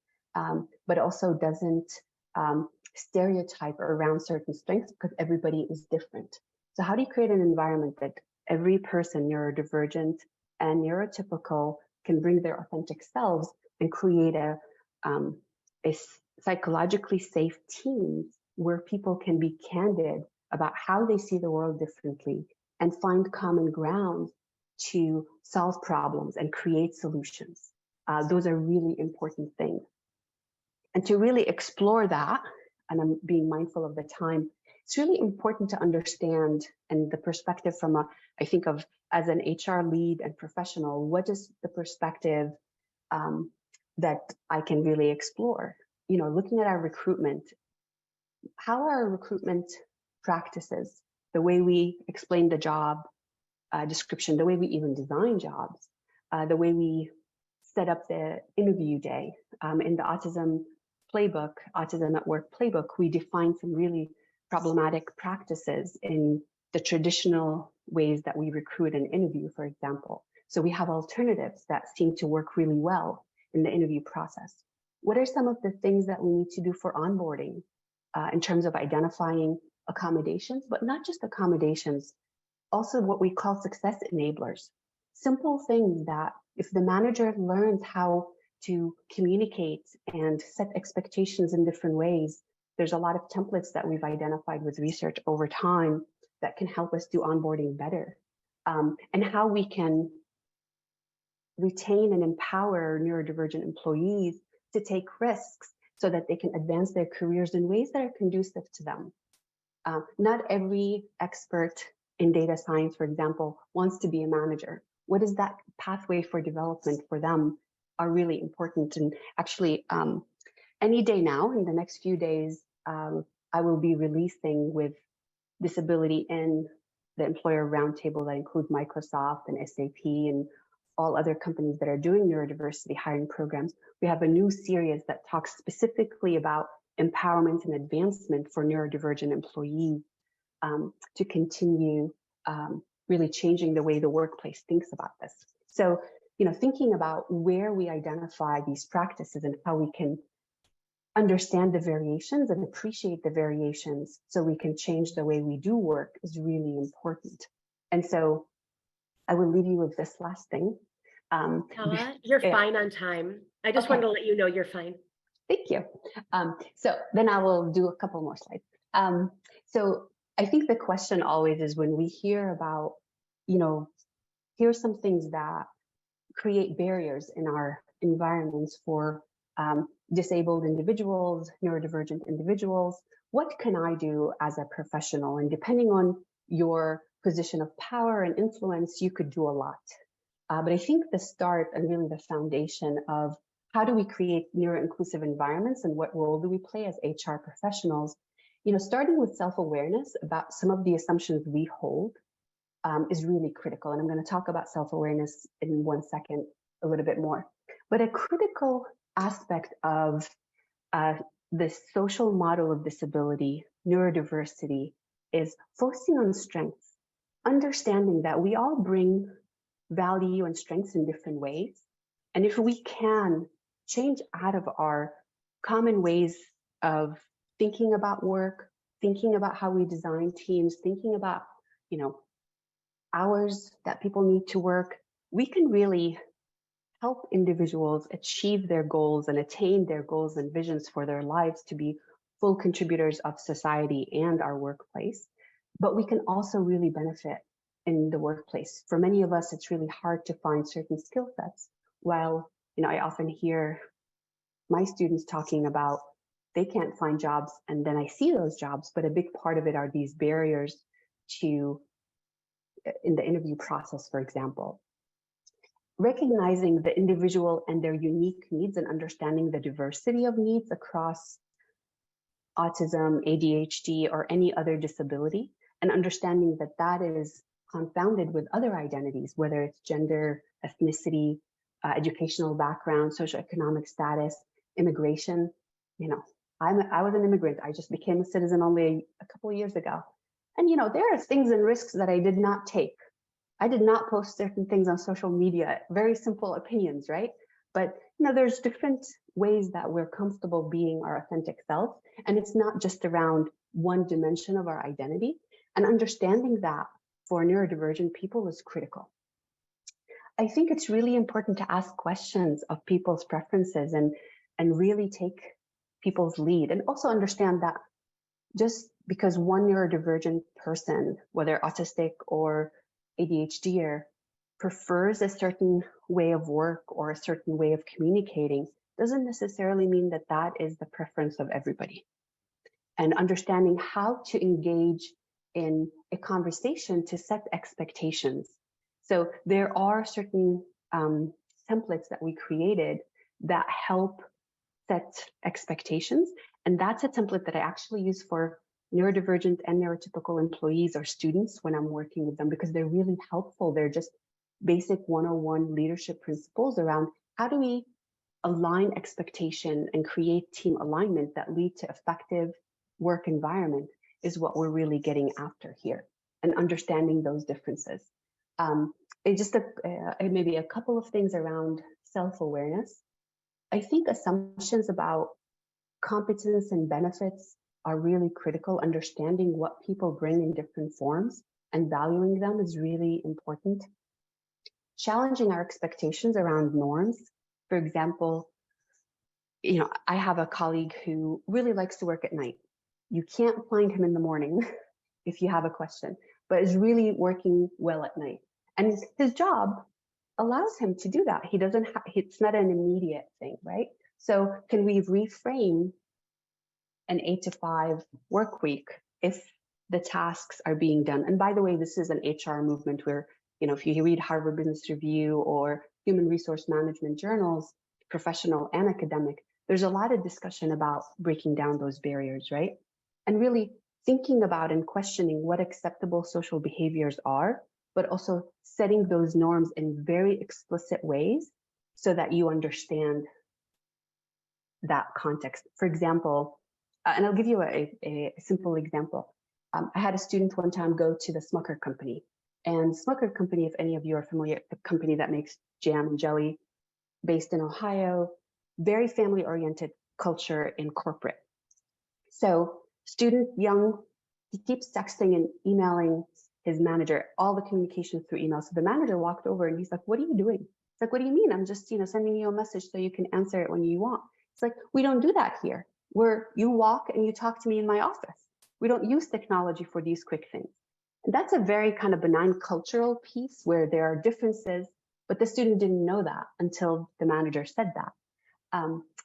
but also doesn't stereotype around certain strengths, because everybody is different. So how do you create an environment that every person, neurodivergent and neurotypical, can bring their authentic selves and create a psychologically safe team where people can be candid about how they see the world differently and find common ground to solve problems and create solutions. Those are really important things. And to really explore that, and I'm being mindful of the time, it's really important to understand, and the perspective from I think of as an HR lead and professional, what is the perspective that I can really explore? Looking at our recruitment, how are our recruitment practices, the way we explain the job description, the way we even design jobs, the way we set up the interview day. In the Autism Playbook, Autism at Work Playbook, we define some really problematic practices in the traditional ways that we recruit and interview, for example. So we have alternatives that seem to work really well in the interview process. What are some of the things that we need to do for onboarding in terms of identifying accommodations, but not just accommodations, also what we call success enablers. Simple things that if the manager learns how to communicate and set expectations in different ways, there's a lot of templates that we've identified with research over time that can help us do onboarding better. And how we can retain and empower neurodivergent employees to take risks so that they can advance their careers in ways that are conducive to them. Not every expert in data science, for example, wants to be a manager. What is that pathway for development for them are really important. And actually, any day now, in the next few days, I will be releasing with disability in the employer roundtable that includes Microsoft and SAP and all other companies that are doing neurodiversity hiring programs. We have a new series that talks specifically about empowerment and advancement for neurodivergent employees to continue really changing the way the workplace thinks about this. So, thinking about where we identify these practices and how we can understand the variations and appreciate the variations so we can change the way we do work is really important. And so I will leave you with this last thing. Ella, you're fine on time. I just wanted to let you know you're fine. Thank you. So then I will do a couple more slides. So I think the question always is when we hear about, here's some things that create barriers in our environments for disabled individuals, neurodivergent individuals, what can I do as a professional? And depending on your position of power and influence, you could do a lot. But I think the start and really the foundation of how do we create neuro-inclusive environments and what role do we play as HR professionals, starting with self-awareness about some of the assumptions we hold is really critical. And I'm going to talk about self-awareness in 1 second a little bit more. But a critical aspect of the social model of disability, neurodiversity, is focusing on strengths, understanding that we all bring value and strengths in different ways. And if we can change out of our common ways of thinking about work, thinking about how we design teams, thinking about, hours that people need to work, we can really help individuals achieve their goals and attain their goals and visions for their lives to be full contributors of society and our workplace. But we can also really benefit in the workplace. For many of us, it's really hard to find certain skill sets. While, I often hear my students talking about they can't find jobs, and then I see those jobs, but a big part of it are these barriers in the interview process, for example. Recognizing the individual and their unique needs and understanding the diversity of needs across autism, ADHD, or any other disability, and understanding that that is confounded with other identities, whether it's gender, ethnicity, educational background, socioeconomic status, immigration. I was an immigrant. I just became a citizen only a couple of years ago. And, there are things and risks that I did not take. I did not post certain things on social media, very simple opinions, right? But, there's different ways that we're comfortable being our authentic self. And it's not just around one dimension of our identity. And understanding that for neurodivergent people is critical. I think it's really important to ask questions of people's preferences and really take people's lead, and also understand that just because one neurodivergent person, whether autistic or ADHDer, prefers a certain way of work or a certain way of communicating, doesn't necessarily mean that that is the preference of everybody. And understanding how to engage in a conversation to set expectations. So there are certain templates that we created that help set expectations. And that's a template that I actually use for neurodivergent and neurotypical employees or students when I'm working with them, because they're really helpful. They're just basic 101 leadership principles around how do we align expectation and create team alignment that lead to effective work environment is what we're really getting after here, and understanding those differences. And just maybe a couple of things around self-awareness. I think assumptions about competence and benefits are really critical. Understanding what people bring in different forms and valuing them is really important. Challenging our expectations around norms. For example, I have a colleague who really likes to work at night. You can't find him in the morning if you have a question, but is really working well at night. And his job allows him to do that. It's not an immediate thing, right? So can we reframe an 8 to 5 work week if the tasks are being done? And by the way, this is an HR movement where, if you read Harvard Business Review or human resource management journals, professional and academic, there's a lot of discussion about breaking down those barriers, right? And really thinking about and questioning what acceptable social behaviors are, but also setting those norms in very explicit ways so that you understand that context. For example, and I'll give you a simple example. I had a student one time go to the Smucker company. And Smucker company, if any of you are familiar, the company that makes jam and jelly, based in Ohio, very family-oriented culture in corporate. So student, young, he keeps texting and emailing his manager, all the communication through email. So the manager walked over and he's like, "What are you doing?" It's like, "What do you mean? I'm just, sending you a message so you can answer it when you want." It's like, "We don't do that here. You walk and you talk to me in my office. We don't use technology for these quick things." And that's a very kind of benign cultural piece where there are differences, but the student didn't know that until the manager said that.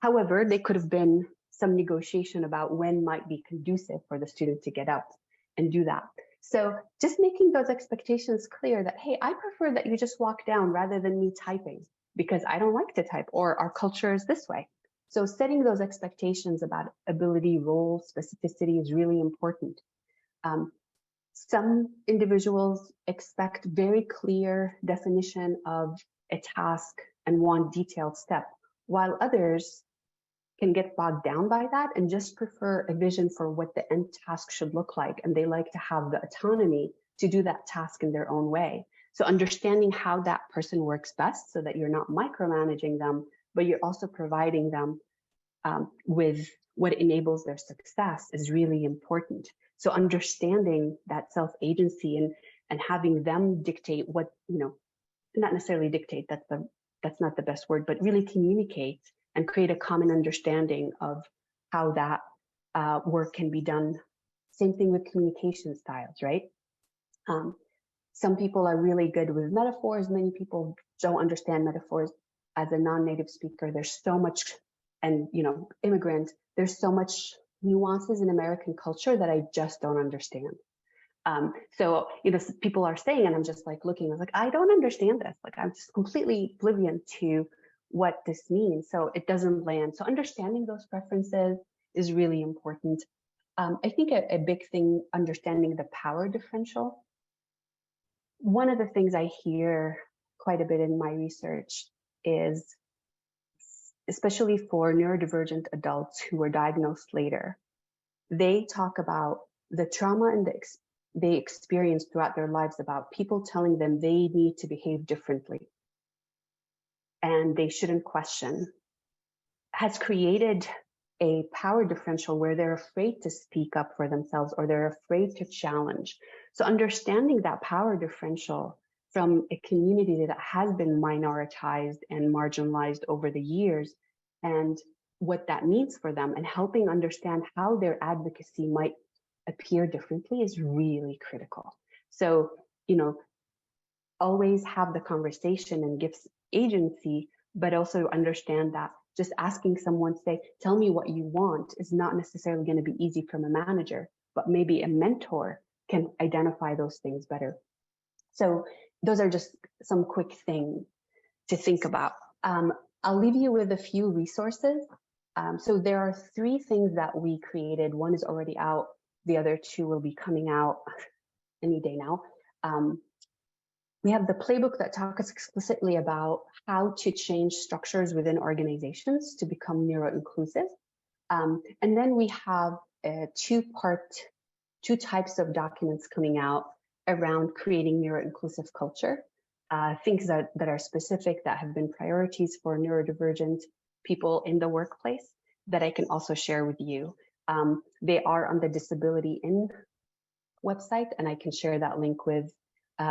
However, there could have been some negotiation about when might be conducive for the student to get up and do that. So just making those expectations clear that, hey, I prefer that you just walk down rather than me typing because I don't like to type, or our culture is this way. So setting those expectations about ability, role, specificity is really important. Some individuals expect very clear definition of a task and want detailed step, while others can get bogged down by that and just prefer a vision for what the end task should look like. And they like to have the autonomy to do that task in their own way. So understanding how that person works best so that you're not micromanaging them, but you're also providing them with what enables their success is really important. So understanding that self-agency and having them dictate what, not necessarily dictate, that's not the best word, but really communicate and create a common understanding of how that work can be done. Same thing with communication styles, right? Some people are really good with metaphors. Many people don't understand metaphors. As a non-native speaker, there's so much, and immigrant, there's so much nuances in American culture that I just don't understand. So people are saying, and I'm just like looking, I was like, I don't understand this. Like I'm just completely oblivious to what this means. So it doesn't land. So understanding those preferences is really important. I think a big thing, understanding the power differential. One of the things I hear quite a bit in my research is, especially for neurodivergent adults who were diagnosed later, they talk about the trauma and they experience throughout their lives about people telling them they need to behave differently and they shouldn't question, has created a power differential where they're afraid to speak up for themselves or they're afraid to challenge. So understanding that power differential from a community that has been minoritized and marginalized over the years and what that means for them and helping understand how their advocacy might appear differently is really critical. So, always have the conversation and give agency, but also understand that just asking someone, say, tell me what you want is not necessarily going to be easy from a manager, but maybe a mentor can identify those things better. So those are just some quick things to think about. I'll leave you with a few resources. So there are 3 things that we created. One is already out. The other 2 will be coming out any day now. We have the playbook that talks explicitly about how to change structures within organizations to become neuro-inclusive. And then we have two types of documents coming out around creating neuro-inclusive culture, things that are specific, that have been priorities for neurodivergent people in the workplace that I can also share with you. They are on the Disability In website, and I can share that link with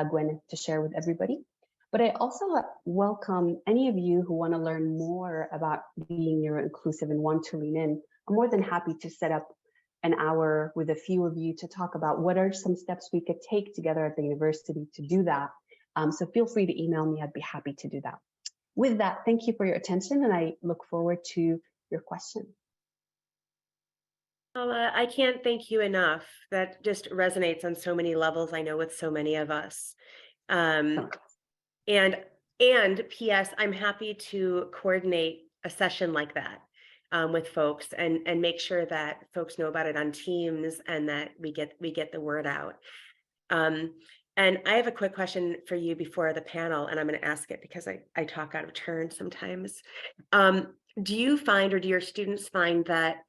Gwen to share with everybody. But I also welcome any of you who want to learn more about being neuro-inclusive and want to lean in. I'm more than happy to set up an hour with a few of you to talk about what are some steps we could take together at the university to do that. So feel free to email me. I'd be happy to do that. With that, thank you for your attention, and I look forward to your questions. I can't thank you enough. That just resonates on so many levels, I know, with so many of us. And P.S., I'm happy to coordinate a session like that with folks and make sure that folks know about it on Teams and that we get the word out. And I have a quick question for you before the panel, and I'm going to ask it because I talk out of turn sometimes. Do you find, or do your students find that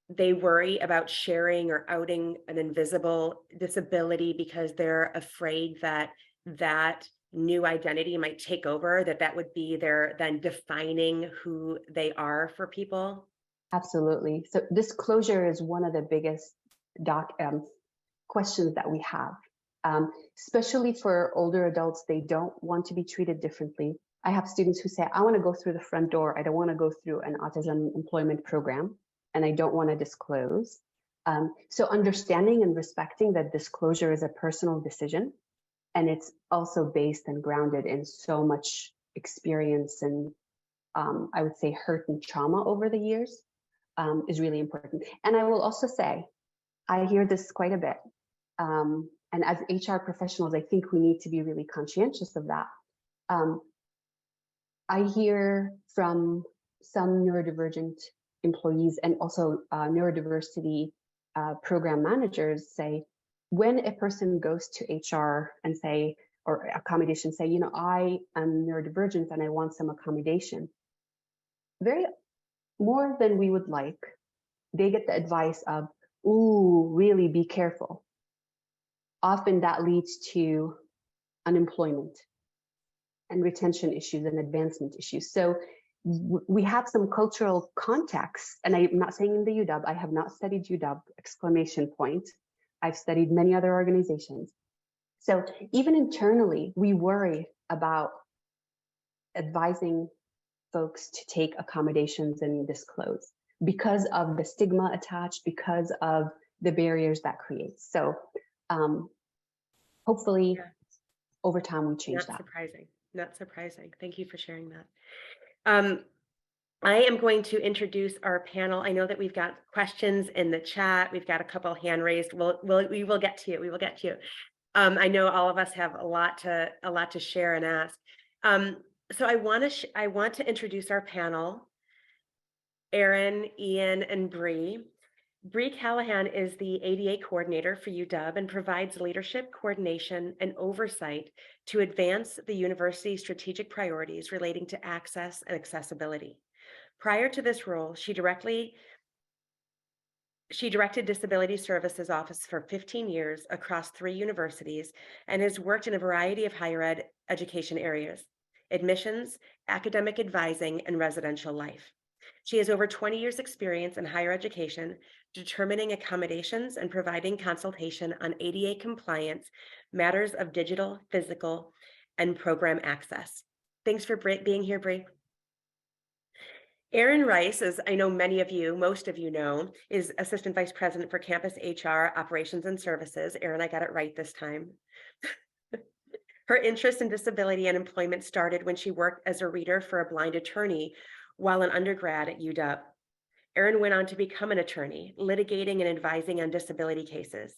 they worry about sharing or outing an invisible disability because they're afraid that that new identity might take over, that would be their then defining who they are for people? Absolutely. So disclosure is one of the biggest questions that we have, especially for older adults. They don't want to be treated differently. I have students who say, I want to go through the front door. I don't want to go through an autism employment program, and I don't want to disclose. So understanding and respecting that disclosure is a personal decision, and it's also based and grounded in so much experience and I would say hurt and trauma over the years is really important. And I will also say, I hear this quite a bit. And as HR professionals, I think we need to be really conscientious of that. I hear from some neurodivergent employees and also neurodiversity program managers say, when a person goes to HR and say, or accommodation, say, you know, I am neurodivergent and I want some accommodation, very more than we would like, they get the advice of, ooh, really be careful. Often that leads to unemployment and retention issues and advancement issues. So we have some cultural context, and I'm not saying in the UW, I have not studied UW, exclamation point. I've studied many other organizations. So even internally, we worry about advising folks to take accommodations and disclose because of the stigma attached, because of the barriers that creates. So hopefully over time we change that. Not surprising. Thank you for sharing that. I am going to introduce our panel. I know that we've got questions in the chat. We've got a couple hand raised. We will get to you. We will get to you. I know all of us have a lot to share and ask. So I want to introduce our panel, Erin, Ian, and Bree. Bree Callahan is the ADA coordinator for UW and provides leadership, coordination, and oversight to advance the university's strategic priorities relating to access and accessibility. Prior to this role, she directed Disability Services Office for 15 years across 3 universities and has worked in a variety of higher education areas: admissions, academic advising, and residential life. She has over 20 years experience in higher education, determining accommodations and providing consultation on ADA compliance, matters of digital, physical, and program access. Thanks for being here, Bree. Erin Rice, as I know most of you know, is Assistant Vice President for Campus HR, Operations and Services. Erin, I got it right this time. Her interest in disability and employment started when she worked as a reader for a blind attorney while an undergrad at UW. Erin went on to become an attorney, litigating and advising on disability cases.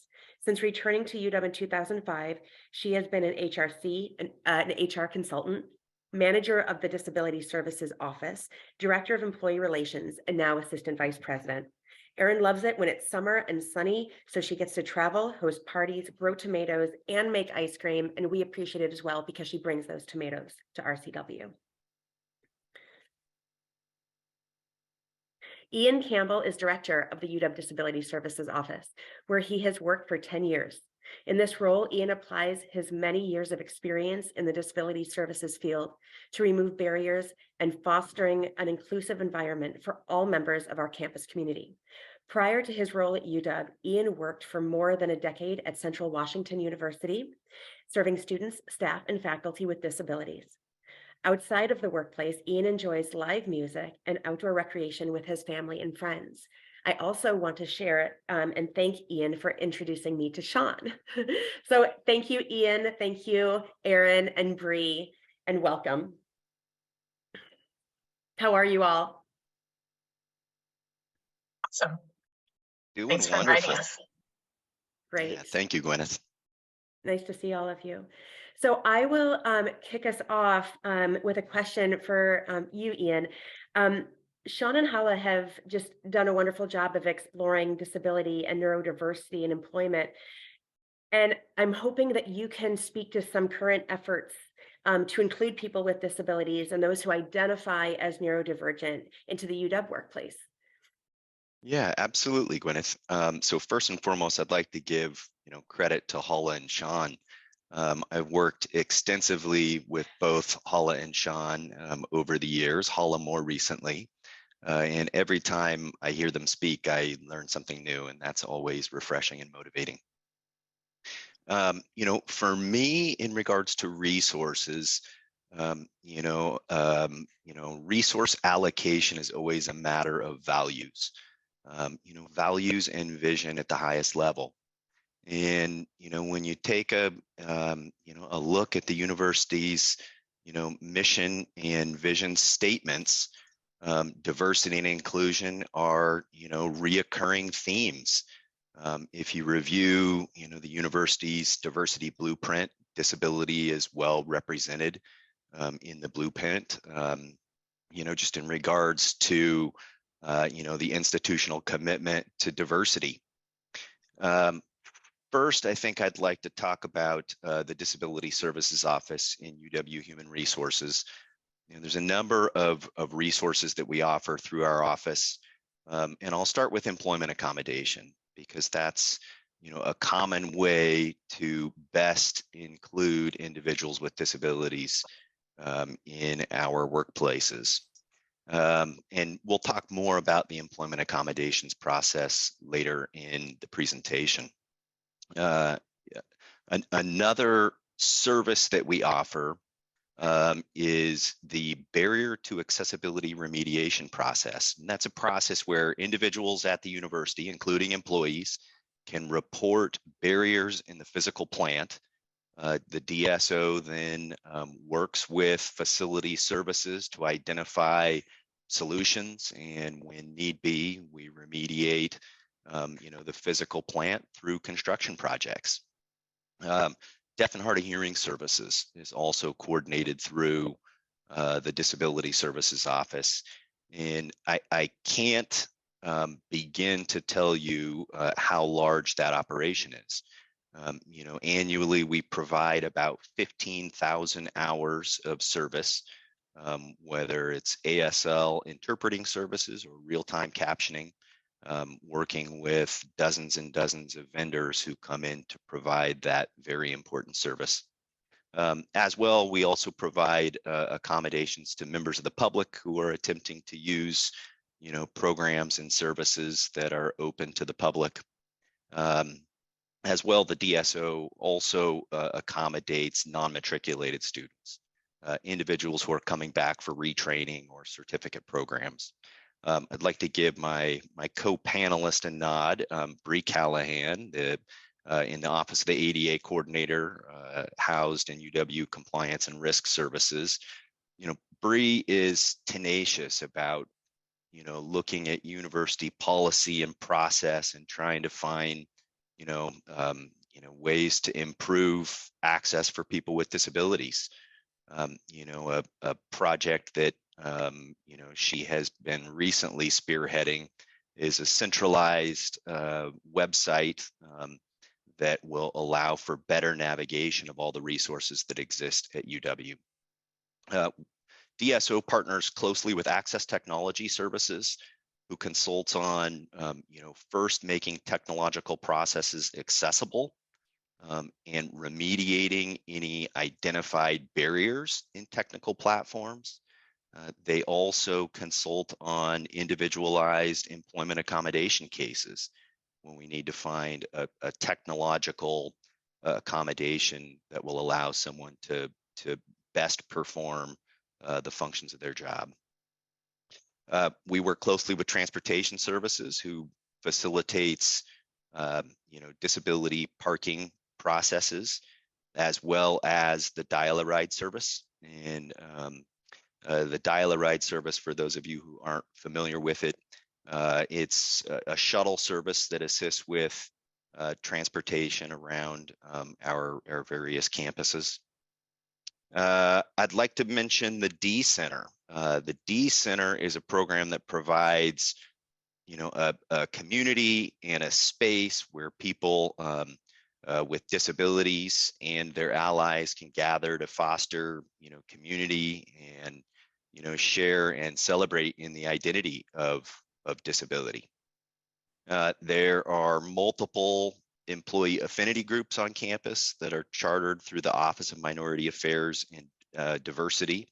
Since returning to UW in 2005, she has been an HRC, an HR consultant, manager of the Disability Services Office, director of employee relations, and now assistant vice president. Erin loves it when it's summer and sunny, so she gets to travel, host parties, grow tomatoes, and make ice cream, and we appreciate it as well because she brings those tomatoes to RCW. Ian Campbell is director of the UW Disability Services Office, where he has worked for 10 years. In this role, Ian applies his many years of experience in the disability services field to remove barriers and fostering an inclusive environment for all members of our campus community. Prior to his role at UW, Ian worked for more than a decade at Central Washington University, serving students, staff, and faculty with disabilities. Outside of the workplace, Ian enjoys live music and outdoor recreation with his family and friends. I also want to share and thank Ian for introducing me to Sean. So thank you, Ian. Thank you, Erin and Bree, and welcome. How are you all? Awesome. Doing wonderful. Great. Yeah, thank you, Gwyneth. Nice to see all of you. So I will kick us off with a question for you, Ian. Sean and Hala have just done a wonderful job of exploring disability and neurodiversity in employment. And I'm hoping that you can speak to some current efforts to include people with disabilities and those who identify as neurodivergent into the UW workplace. Yeah, absolutely, Gwyneth. So first and foremost, I'd like to give credit to Hala and Sean. I've worked extensively with both Hala and Sean over the years, Hala more recently. And every time I hear them speak, I learn something new, and that's always refreshing and motivating. For me, in regards to resources, resource allocation is always a matter of values. Values and vision at the highest level. And when you take a look at the university's mission and vision statements, diversity and inclusion are reoccurring themes. If you review, the university's diversity blueprint, disability is well represented in the blueprint. Just in regards to, the institutional commitment to diversity. First, I think I'd like to talk about the Disability Services Office in UW Human Resources. There's a number of resources that we offer through our office, and I'll start with employment accommodation because that's a common way to best include individuals with disabilities in our workplaces. And we'll talk more about the employment accommodations process later in the presentation. Another service that we offer is the barrier to accessibility remediation process. And that's a process where individuals at the university, including employees, can report barriers in the physical plant. The DSO then works with facility services to identify solutions, and when need be, we remediate the physical plant through construction projects. Deaf and hard of hearing services is also coordinated through the Disability Services Office. And I can't begin to tell you how large that operation is. Annually, we provide about 15,000 hours of service, whether it's ASL interpreting services or real-time captioning, working with dozens and dozens of vendors who come in to provide that very important service. As well, we also provide accommodations to members of the public who are attempting to use, programs and services that are open to the public. As well, the DSO also accommodates non-matriculated students, individuals who are coming back for retraining or certificate programs. I'd like to give my co-panelist a nod, Bree Callahan, in the Office of the ADA Coordinator, housed in UW Compliance and Risk Services. Bree is tenacious about, looking at university policy and process and trying to find, ways to improve access for people with disabilities. A project that she has been recently spearheading is a centralized website that will allow for better navigation of all the resources that exist at UW. DSO partners closely with Access Technology Services, who consults on, first making technological processes accessible and remediating any identified barriers in technical platforms. They also consult on individualized employment accommodation cases when we need to find a technological accommodation that will allow someone to best perform the functions of their job. We work closely with Transportation Services, who facilitates disability parking processes, as well as the Dial-A-Ride service. And the Dial-A-Ride service, for those of you who aren't familiar with it, it's a shuttle service that assists with transportation around our various campuses. I'd like to mention the D Center. The D Center is a program that provides, a community and a space where people with disabilities and their allies can gather to foster, community and, share and celebrate in the identity of disability. There are multiple employee affinity groups on campus that are chartered through the Office of Minority Affairs and Diversity,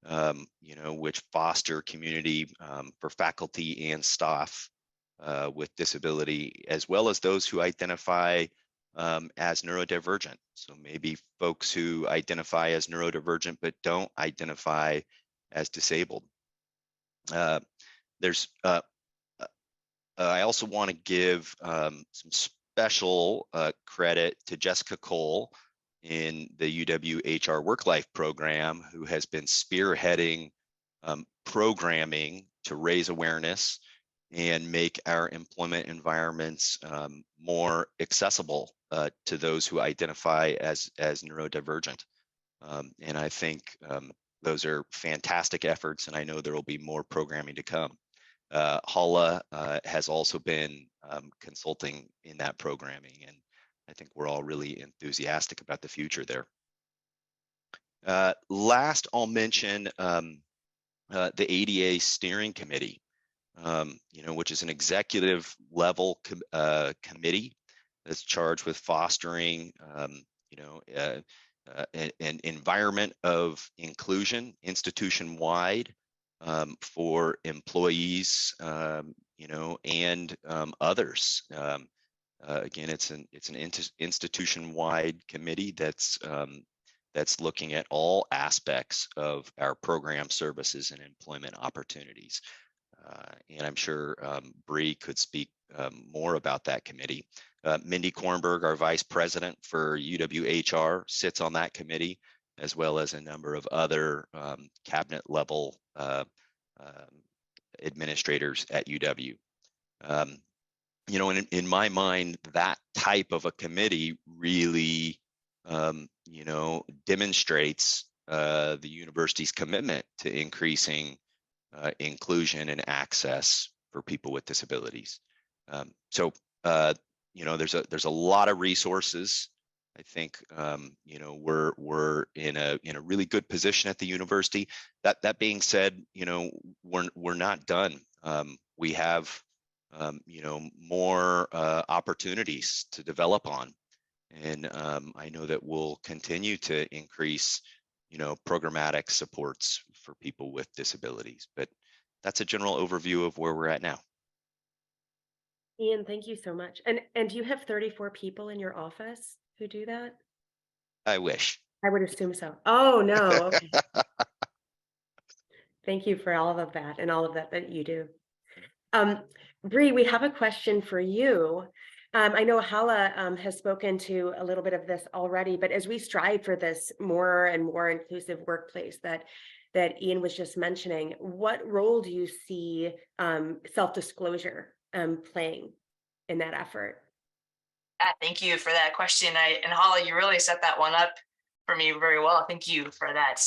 which foster community for faculty and staff with disability, as well as those who identify as neurodivergent. So maybe folks who identify as neurodivergent but don't identify as disabled. I also want to give some special credit to Jessica Cole in the UWHR Work Life program, who has been spearheading programming to raise awareness and make our employment environments more accessible to those who identify as neurodivergent. And I think those are fantastic efforts, and I know there will be more programming to come. Hala has also been consulting in that programming, and I think we're all really enthusiastic about the future there. Last, I'll mention the ADA Steering Committee, which is an executive level committee that's charged with fostering, an environment of inclusion institution-wide for employees, and others. Again, it's an institution-wide committee that's looking at all aspects of our program services and employment opportunities. And I'm sure Bree could speak more about that committee. Mindy Kornberg, our vice president for UWHR, sits on that committee, as well as a number of other cabinet level administrators at UW. In my mind, that type of a committee really, demonstrates the university's commitment to increasing inclusion and access for people with disabilities. There's a lot of resources. I think we're in a really good position at the university. That being said, we're not done. We have more opportunities to develop on, and I know that we'll continue to increase programmatic supports for people with disabilities. But that's a general overview of where we're at now. Ian, thank you so much. And do you have 34 people in your office who do that? I wish. I would assume so. Oh, no. Okay. Thank you for all of that and all of that you do. Bree, we have a question for you. I know Hala has spoken to a little bit of this already, but as we strive for this more and more inclusive workplace that Ian was just mentioning, what role do you see self-disclosure playing in that effort? Thank you for that question. And Hala, you really set that one up for me very well. Thank you for that.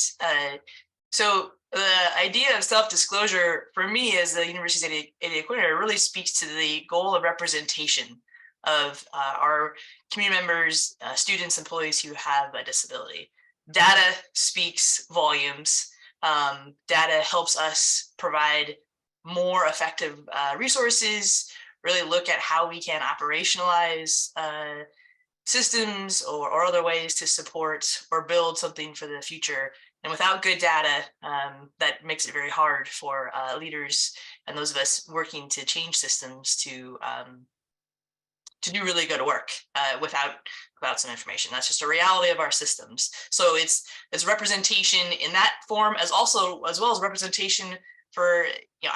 So the idea of self-disclosure for me as the university's ADA coordinator really speaks to the goal of representation of our community members, students, employees who have a disability. Data speaks volumes. Data helps us provide more effective resources, really look at how we can operationalize systems or other ways to support or build something for the future. And without good data, that makes it very hard for leaders and those of us working to change systems to do really good work without some information. That's just a reality of our systems. So it's representation in that form as well as representation for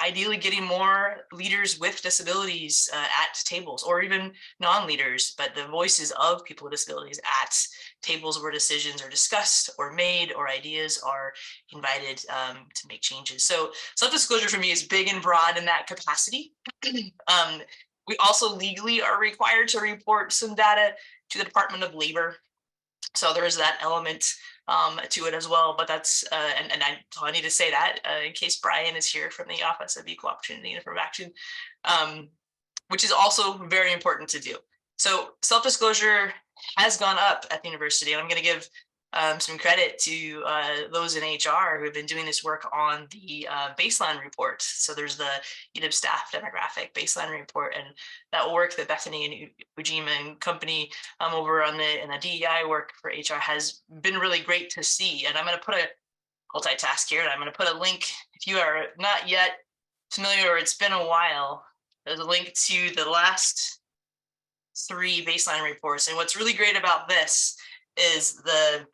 ideally getting more leaders with disabilities at tables, or even non-leaders, but the voices of people with disabilities at tables where decisions are discussed or made or ideas are invited to make changes. So self-disclosure for me is big and broad in that capacity. We also legally are required to report some data to the Department of Labor. So there is that element to it as well, but that's, I need to say that in case Brian is here from the Office of Equal Opportunity and Affirmative Action, which is also very important to do. So self-disclosure has gone up at the university, and I'm going to give some credit to those in HR who have been doing this work on the baseline report. So there's the UW staff demographic baseline report, and that work that Bethany and Ujima and company over on the DEI work for HR has been really great to see. And I'm going to put a multitask here, and I'm going to put a link. If you are not yet familiar, or it's been a while, there's a link to the last 3 baseline reports. And what's really great about this is there's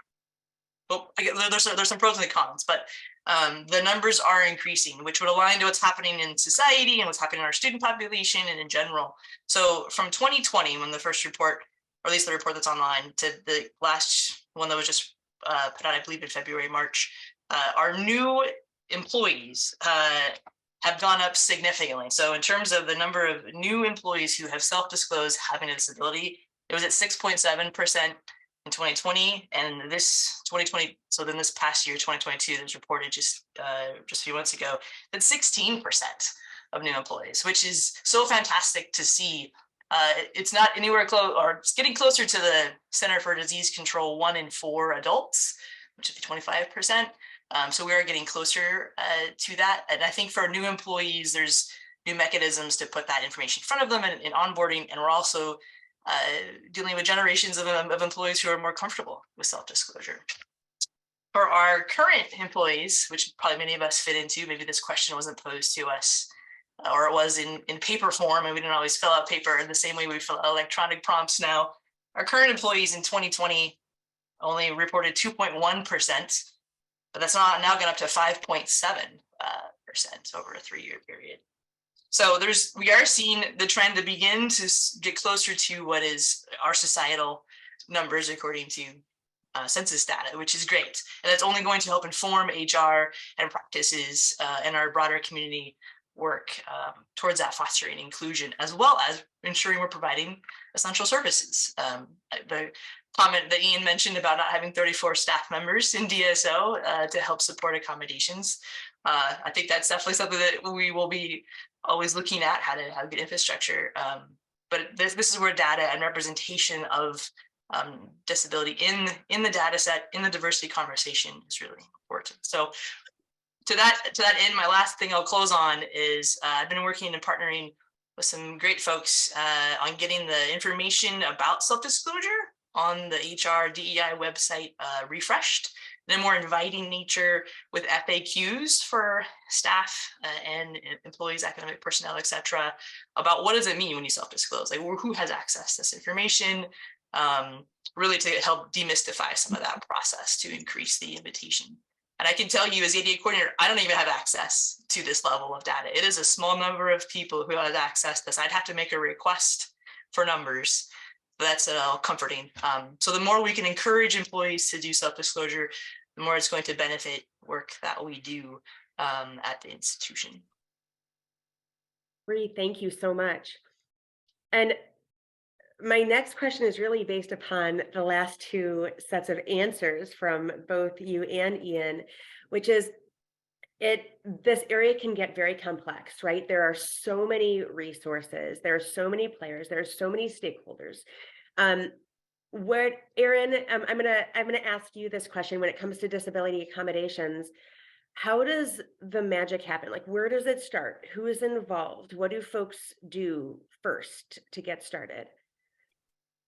some pros and cons, but the numbers are increasing, which would align to what's happening in society and what's happening in our student population and in general. So from 2020, when the first report, or at least the report that's online, to the last one that was just put out, I believe in February, March, our new employees have gone up significantly. So in terms of the number of new employees who have self-disclosed having a disability, it was at 6.7% in 2020, and this 2020. So then this past year, 2022, that was reported just a few months ago, that 16% of new employees, which is so fantastic to see. It's not anywhere close, or it's getting closer to the Center for Disease Control, 1 in 4 adults, which would be 25%. So we are getting closer to that. And I think for new employees, there's new mechanisms to put that information in front of them in onboarding. And we're also dealing with generations of employees who are more comfortable with self-disclosure. For our current employees, which probably many of us fit into, maybe this question wasn't posed to us, or it was in paper form, and we didn't always fill out paper in the same way we fill out electronic prompts now. Our current employees in 2020 only reported 2.1%, but that's now gone up to 5.7% over a 3-year period. So we are seeing the trend to begin to get closer to what is our societal numbers according to census data, which is great. And that's only going to help inform HR and practices and our broader community work towards that fostering inclusion, as well as ensuring we're providing essential services. The comment that Ian mentioned about not having 34 staff members in DSO to help support accommodations. I think that's definitely something that we will be always looking at, how to get infrastructure. But this is where data and representation of disability in the data set, in the diversity conversation is really important. So to that end, my last thing I'll close on is I've been working and partnering with some great folks on getting the information about self-disclosure on the HR DEI website refreshed in a more inviting nature, with FAQs for staff and employees, academic personnel, etc., about what does it mean when you self-disclose, like who has access to this information, really to help demystify some of that process to increase the invitation. And I can tell you as ADA coordinator, I don't even have access to this level of data. It is a small number of people who have access to this. I'd have to make a request for numbers. But that's comforting. So the more we can encourage employees to do self-disclosure, the more it's going to benefit work that we do at the institution. Bree, thank you so much. And my next question is really based upon the last 2 sets of answers from both you and Ian, which is this area can get very complex, right? There are so many resources, there are so many players, there are so many stakeholders. Erin, I'm gonna ask you this question when it comes to disability accommodations. How does the magic happen? Like, where does it start? Who is involved? What do folks do first to get started?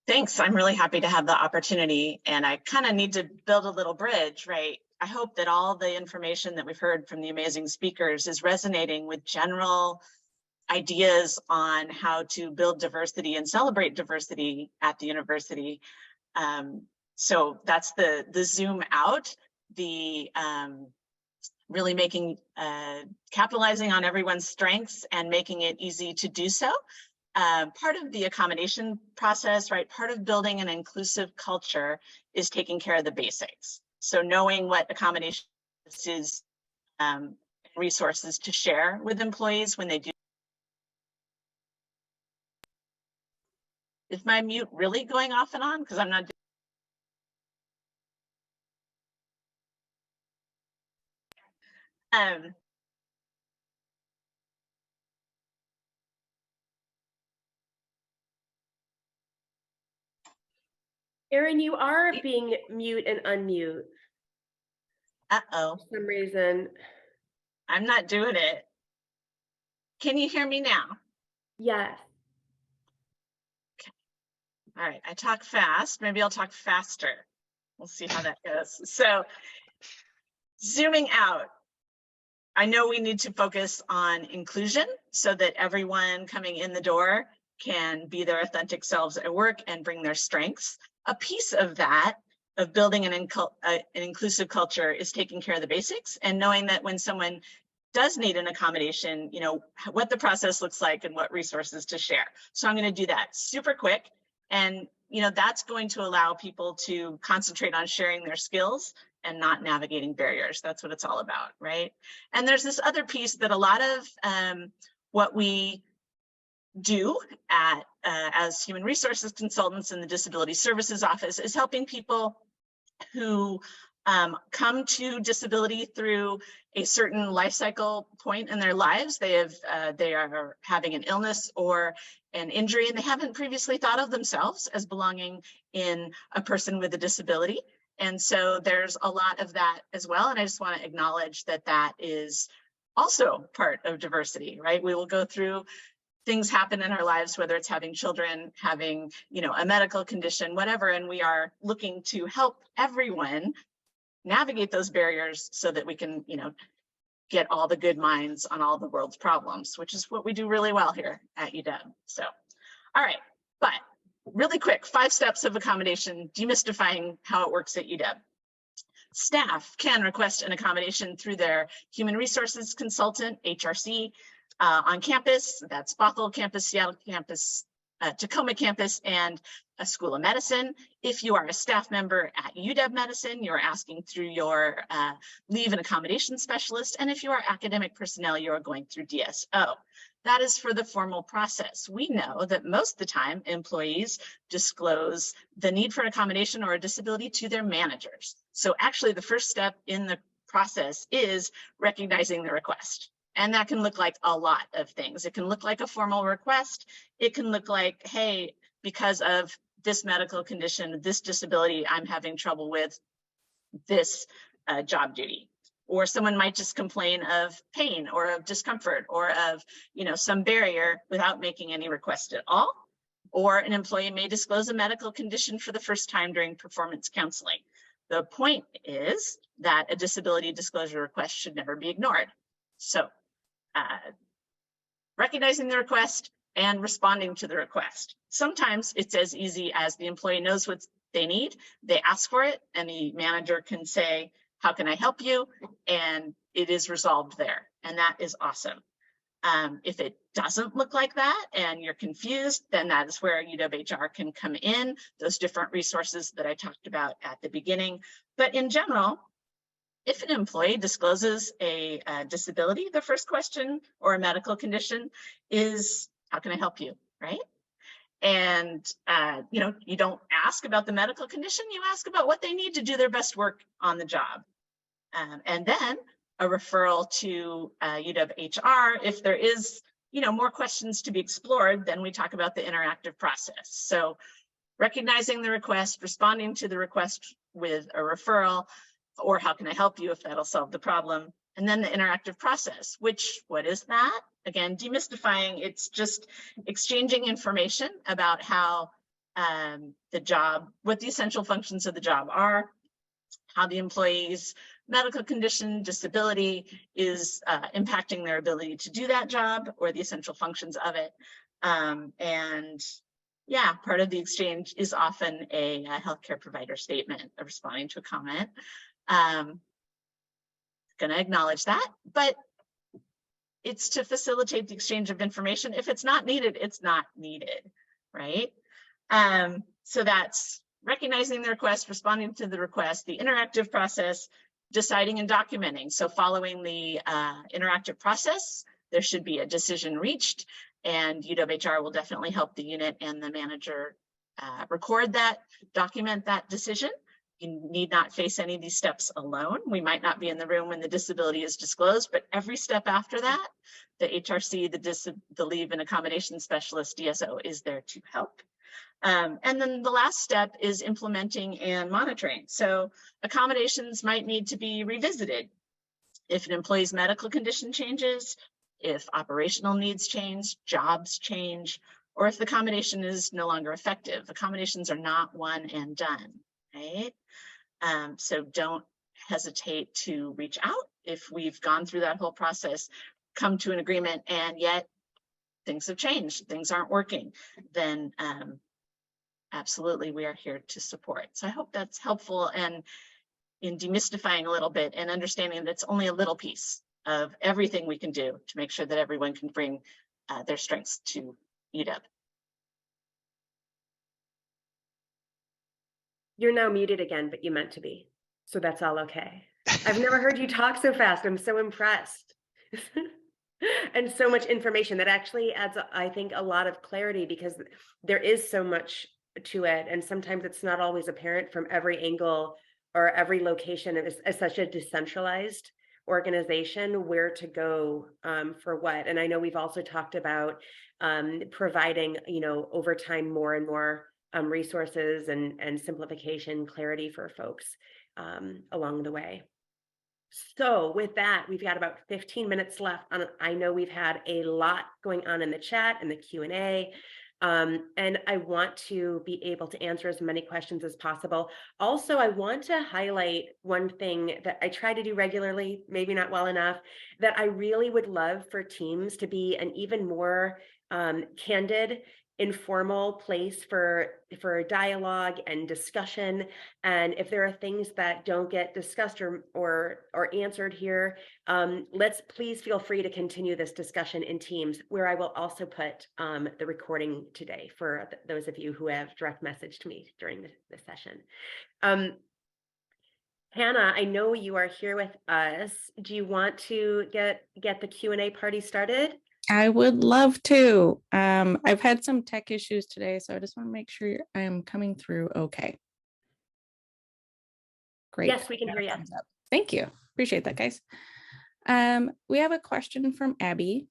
Thanks. I'm really happy to have the opportunity, and I kind of need to build a little bridge, right? I hope that all the information that we've heard from the amazing speakers is resonating with general ideas on how to build diversity and celebrate diversity at the university. So that's the zoom out, the really capitalizing on everyone's strengths and making it easy to do so. Part of the accommodation process, right? Part of building an inclusive culture is taking care of the basics. So knowing what accommodations is, resources to share with employees when they do. Is my mute really going off and on? Because I'm not. Erin, you are being mute and unmute. Uh-oh. For some reason. I'm not doing it. Can you hear me now? Yes. Okay. All right, I talk fast. Maybe I'll talk faster. We'll see how that goes. So zooming out, I know we need to focus on inclusion so that everyone coming in the door can be their authentic selves at work and bring their strengths. A piece of that, of building an inclusive culture, is taking care of the basics and knowing that when someone does need an accommodation, you know, what the process looks like and what resources to share. So I'm going to do that super quick. And, you know, that's going to allow people to concentrate on sharing their skills and not navigating barriers. That's what it's all about, right? And there's this other piece that a lot of what we do at as human resources consultants in the Disability Services Office is helping people who come to disability through a certain life cycle point in their lives. They are having an illness or an injury, and they haven't previously thought of themselves as belonging in a person with a disability. And so there's a lot of that as well. And I just want to acknowledge that that is also part of diversity, right? We will go through things happen in our lives, whether it's having children, having, a medical condition, whatever, and we are looking to help everyone navigate those barriers so that we can, get all the good minds on all the world's problems, which is what we do really well here at UW. So, all right, but really quick, 5 steps of accommodation, demystifying how it works at UW. Staff can request an accommodation through their human resources consultant, HRC, on campus. That's Bothell campus, Seattle campus, Tacoma campus, and a School of Medicine. If you are a staff member at UW Medicine, you're asking through your leave and accommodation specialist. And if you are academic personnel, you are going through DSO. That is for the formal process. We know that most of the time employees disclose the need for accommodation or a disability to their managers. So actually the first step in the process is recognizing the request. And that can look like a lot of things. It can look like a formal request. It can look like, hey, because of this medical condition, this disability, I'm having trouble with this job duty. Or someone might just complain of pain or of discomfort or of, some barrier without making any request at all. Or an employee may disclose a medical condition for the first time during performance counseling. The point is that a disability disclosure request should never be ignored. So recognizing the request and responding to the request. Sometimes it's as easy as the employee knows what they need, they ask for it, and the manager can say, how can I help you? And it is resolved there. And that is awesome. If it doesn't look like that and you're confused, then that is where UWHR can come in, those different resources that I talked about at the beginning. But in general, if an employee discloses a disability, the first question or a medical condition is, how can I help you, right? And, you don't ask about the medical condition, you ask about what they need to do their best work on the job. And then a referral to UWHR. If there is, more questions to be explored, then we talk about the interactive process. So recognizing the request, responding to the request with a referral, or how can I help you if that'll solve the problem? And then the interactive process, what is that? Again, demystifying, it's just exchanging information about how the job, what the essential functions of the job are, how the employee's medical condition, disability is impacting their ability to do that job or the essential functions of it. And yeah, part of the exchange is often a healthcare provider statement of responding to a comment. Gonna acknowledge that, but it's to facilitate the exchange of information. If it's not needed, it's not needed, right? So that's recognizing the request, responding to the request, the interactive process, deciding and documenting. So following the interactive process, there should be a decision reached, and UWHR will definitely help the unit and the manager record that, document that decision. You need not face any of these steps alone. We might not be in the room when the disability is disclosed, but every step after that, the HRC, the leave and accommodation specialist, DSO, is there to help. And then the last step is implementing and monitoring. So accommodations might need to be revisited. If an employee's medical condition changes, if operational needs change, jobs change, or if the accommodation is no longer effective. Accommodations are not one and done, right? So don't hesitate to reach out if we've gone through that whole process, come to an agreement, and yet things have changed, things aren't working, then absolutely we are here to support. So I hope that's helpful and in demystifying a little bit and understanding that it's only a little piece of everything we can do to make sure that everyone can bring their strengths to UW. You're now muted again, but you meant to be. So that's all okay. I've never heard you talk so fast. I'm so impressed. And so much information that actually adds, I think, a lot of clarity, because there is so much to it. And sometimes it's not always apparent from every angle or every location. It is such a decentralized organization where to go for what. And I know we've also talked about providing, over time, more and more resources and simplification, clarity for folks along the way. So with that, we've got about 15 minutes left. I know we've had a lot going on in the chat and the Q&A, and I want to be able to answer as many questions as possible. Also, I want to highlight one thing that I try to do regularly, maybe not well enough, that I really would love for teams to be an even more candid, informal place for dialogue and discussion. And if there are things that don't get discussed or answered here, let's please feel free to continue this discussion in Teams, where I will also put the recording today for those of you who have direct messaged me during the session. Hannah, I know you are here with us. Do you want to get the Q&A party started? I would love to. I've had some tech issues today, so I just want to make sure I am coming through okay. Great. Yes, we can hear you. Thank you. Appreciate that, guys. We have a question from Abby.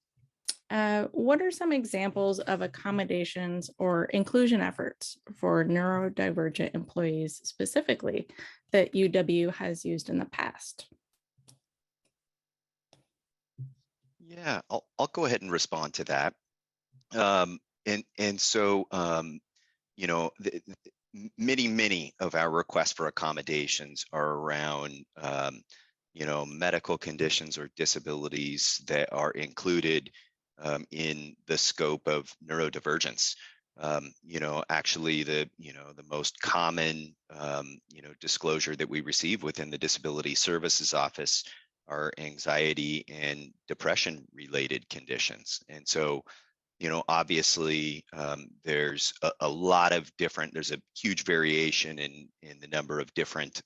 What are some examples of accommodations or inclusion efforts for neurodivergent employees specifically that UW has used in the past? Yeah, I'll go ahead and respond to that. Many of our requests for accommodations are around, medical conditions or disabilities that are included in the scope of neurodivergence. Actually, the most common, disclosure that we receive within the Disability Services Office are anxiety and depression related conditions. And so, obviously there's a lot of different, there's a huge variation in the number of different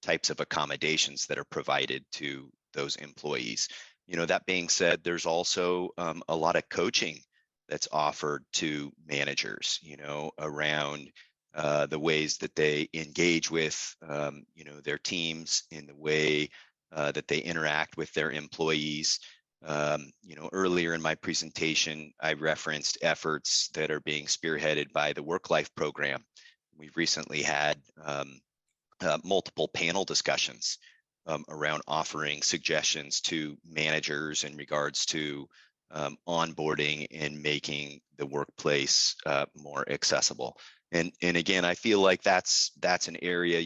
types of accommodations that are provided to those employees. That being said, there's also a lot of coaching that's offered to managers, around the ways that they engage with, their teams, in the way that they interact with their employees. Earlier in my presentation, I referenced efforts that are being spearheaded by the Work Life program. We've recently had multiple panel discussions around offering suggestions to managers in regards to onboarding and making the workplace more accessible. And again, I feel like that's an area,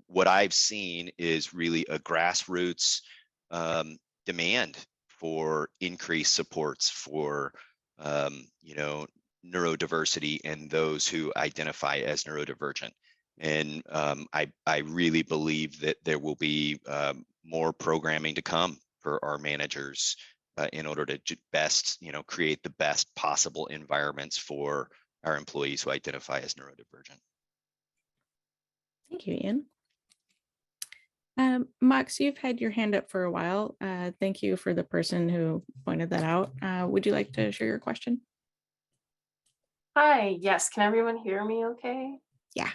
what I've seen is really a grassroots demand for increased supports for, neurodiversity and those who identify as neurodivergent. And I really believe that there will be more programming to come for our managers in order to best, create the best possible environments for our employees who identify as neurodivergent. Thank you, Ian. Mox, you've had your hand up for a while. Thank you for the person who pointed that out. Would you like to share your question? Hi, yes, can everyone hear me okay? Yeah.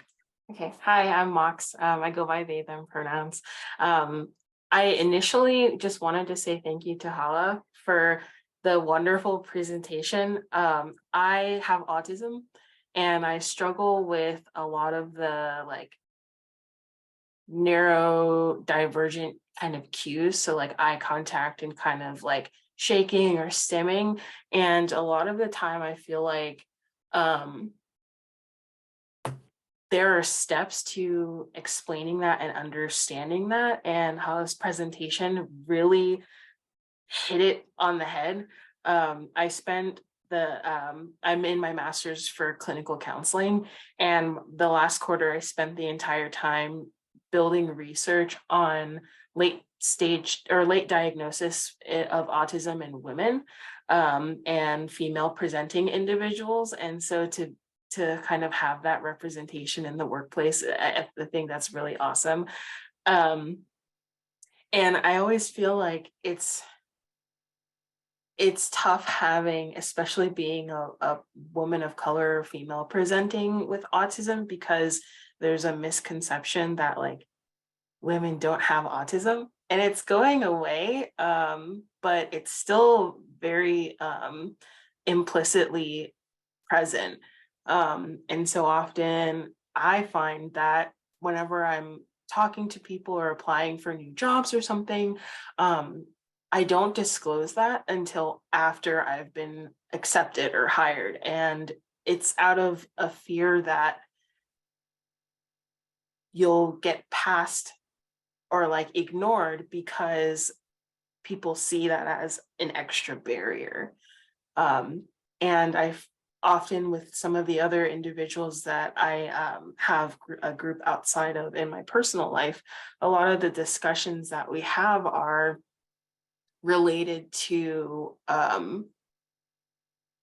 Okay, hi, I'm Mox. I go by they, them pronouns. I initially just wanted to say thank you to Hala for the wonderful presentation. I have autism and I struggle with a lot of the neurodivergent kind of cues. So eye contact and kind of shaking or stimming. And a lot of the time I feel like there are steps to explaining that and understanding that. And Hala's presentation really hit it on the head. I spent I'm in my master's for clinical counseling, and the last quarter I spent the entire time building research on late stage or late diagnosis of autism in women and female presenting individuals. And so to kind of have that representation in the workplace, I think that's really awesome. And I always feel like it's tough having, especially being a woman of color or female presenting with autism, because there's a misconception that like women don't have autism, and it's going away, but it's still very implicitly present. And so often I find that whenever I'm talking to people or applying for new jobs or something, I don't disclose that until after I've been accepted or hired. And it's out of a fear that you'll get passed or like ignored because people see that as an extra barrier. And I've often, with some of the other individuals that I have a group outside of in my personal life, a lot of the discussions that we have are related to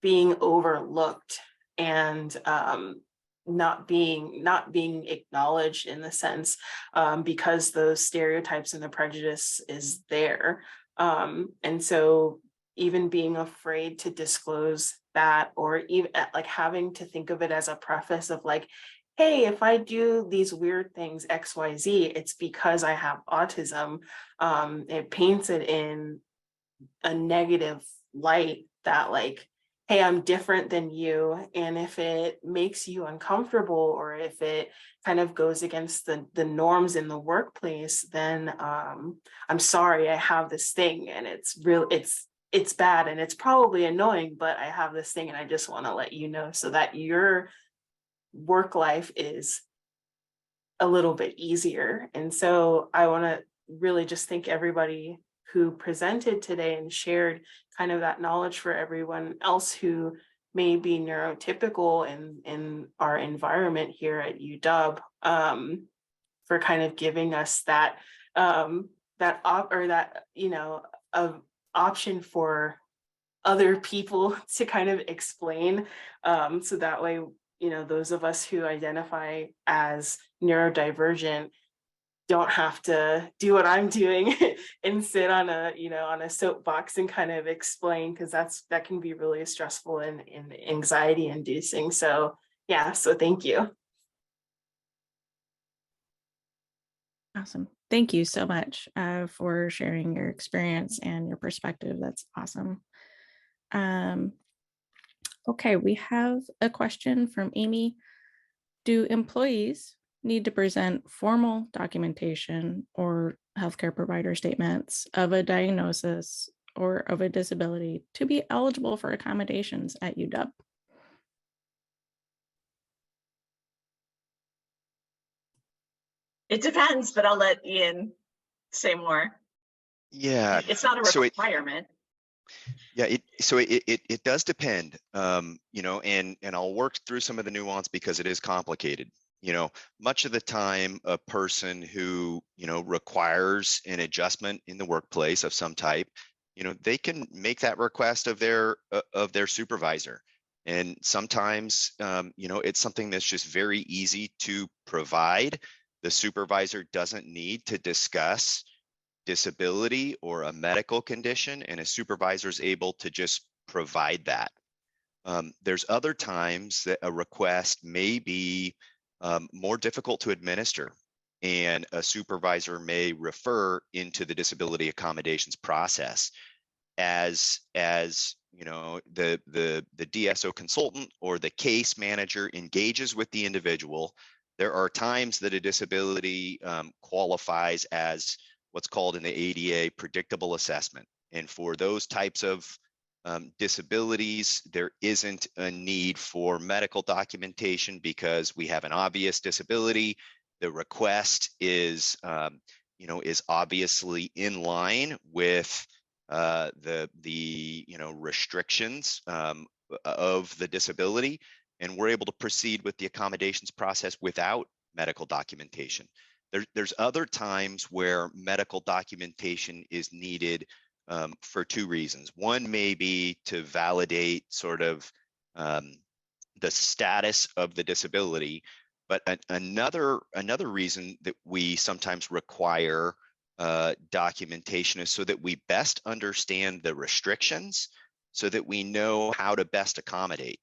being overlooked and not being acknowledged in the sense, because those stereotypes and the prejudice is there. And so even being afraid to disclose that, or even like having to think of it as a preface of like, hey, if I do these weird things XYZ, it's because I have autism. It paints it in a negative light that like, hey, I'm different than you. And if it makes you uncomfortable, or if it kind of goes against the norms in the workplace, then I'm sorry, I have this thing, and it's bad, and it's probably annoying, but I have this thing and I just want to let you know so that your work life is a little bit easier. And so I want to really just thank everybody who presented today and shared kind of that knowledge for everyone else who may be neurotypical in our environment here at UW, for kind of giving us that option for other people to kind of explain, so that way, those of us who identify as neurodivergent don't have to do what I'm doing and sit on a soapbox and kind of explain, because that can be really stressful and anxiety inducing. So yeah, so thank you. Awesome. Thank you so much for sharing your experience and your perspective. That's awesome. Okay, we have a question from Amy. Do employees need to present formal documentation or healthcare provider statements of a diagnosis or of a disability to be eligible for accommodations at UW? It depends, but I'll let Ian say more. Yeah. It's not a requirement. It does depend, and I'll work through some of the nuance because it is complicated. Much of the time, a person who, requires an adjustment in the workplace of some type, they can make that request of their supervisor. And sometimes, it's something that's just very easy to provide. The supervisor doesn't need to discuss disability or a medical condition, and a supervisor is able to just provide that. There's other times that a request may be more difficult to administer, and a supervisor may refer into the disability accommodations process. As the DSO consultant or the case manager engages with the individual, there are times that a disability qualifies as what's called in the ADA predictable assessment. And for those types of disabilities, there isn't a need for medical documentation because we have an obvious disability. The request is obviously in line with the restrictions of the disability, and we're able to proceed with the accommodations process without medical documentation. There's other times where medical documentation is needed for two reasons. One may be to validate sort of the status of the disability, But another reason that we sometimes require documentation is so that we best understand the restrictions, so that we know how to best accommodate,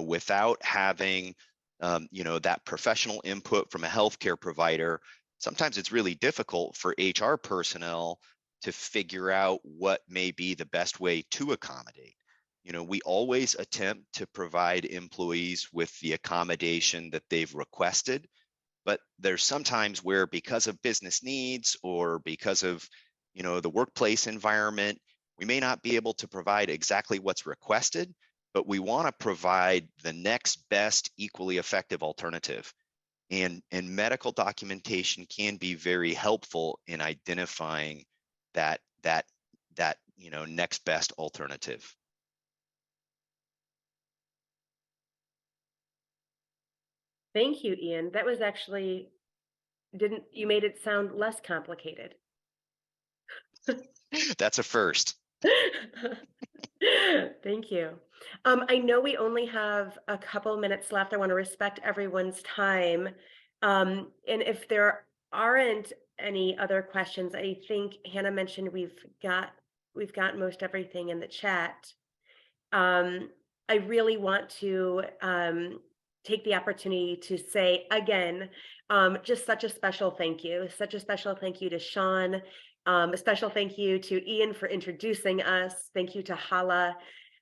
without having, that professional input from a healthcare provider. Sometimes it's really difficult for HR personnel to figure out what may be the best way to accommodate. We always attempt to provide employees with the accommodation that they've requested, but there's sometimes where, because of business needs or because of, the workplace environment, we may not be able to provide exactly what's requested, but we want to provide the next best equally effective alternative. And medical documentation can be very helpful in identifying that next best alternative. Thank you, Ian. That was actually, you made it sound less complicated. That's a first. Thank you. I know we only have a couple minutes left. I want to respect everyone's time. And if there aren't any other questions, I think Hannah mentioned we've got most everything in the chat. I really want to take the opportunity to say again, just such a special thank you to Sean. A special thank you to Ian for introducing us. Thank you to Hala,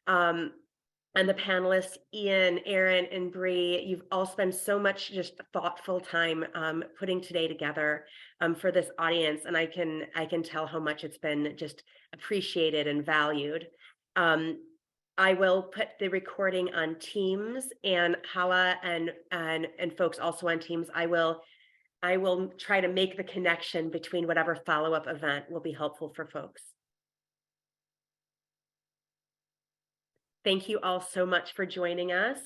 and the panelists, Ian, Aaron, and Bree. You've all spent so much just thoughtful time putting today together for this audience, and I can tell how much it's been just appreciated and valued. I will put the recording on Teams, and Hala and folks also on Teams. I will try to make the connection between whatever follow-up event will be helpful for folks. Thank you all so much for joining us.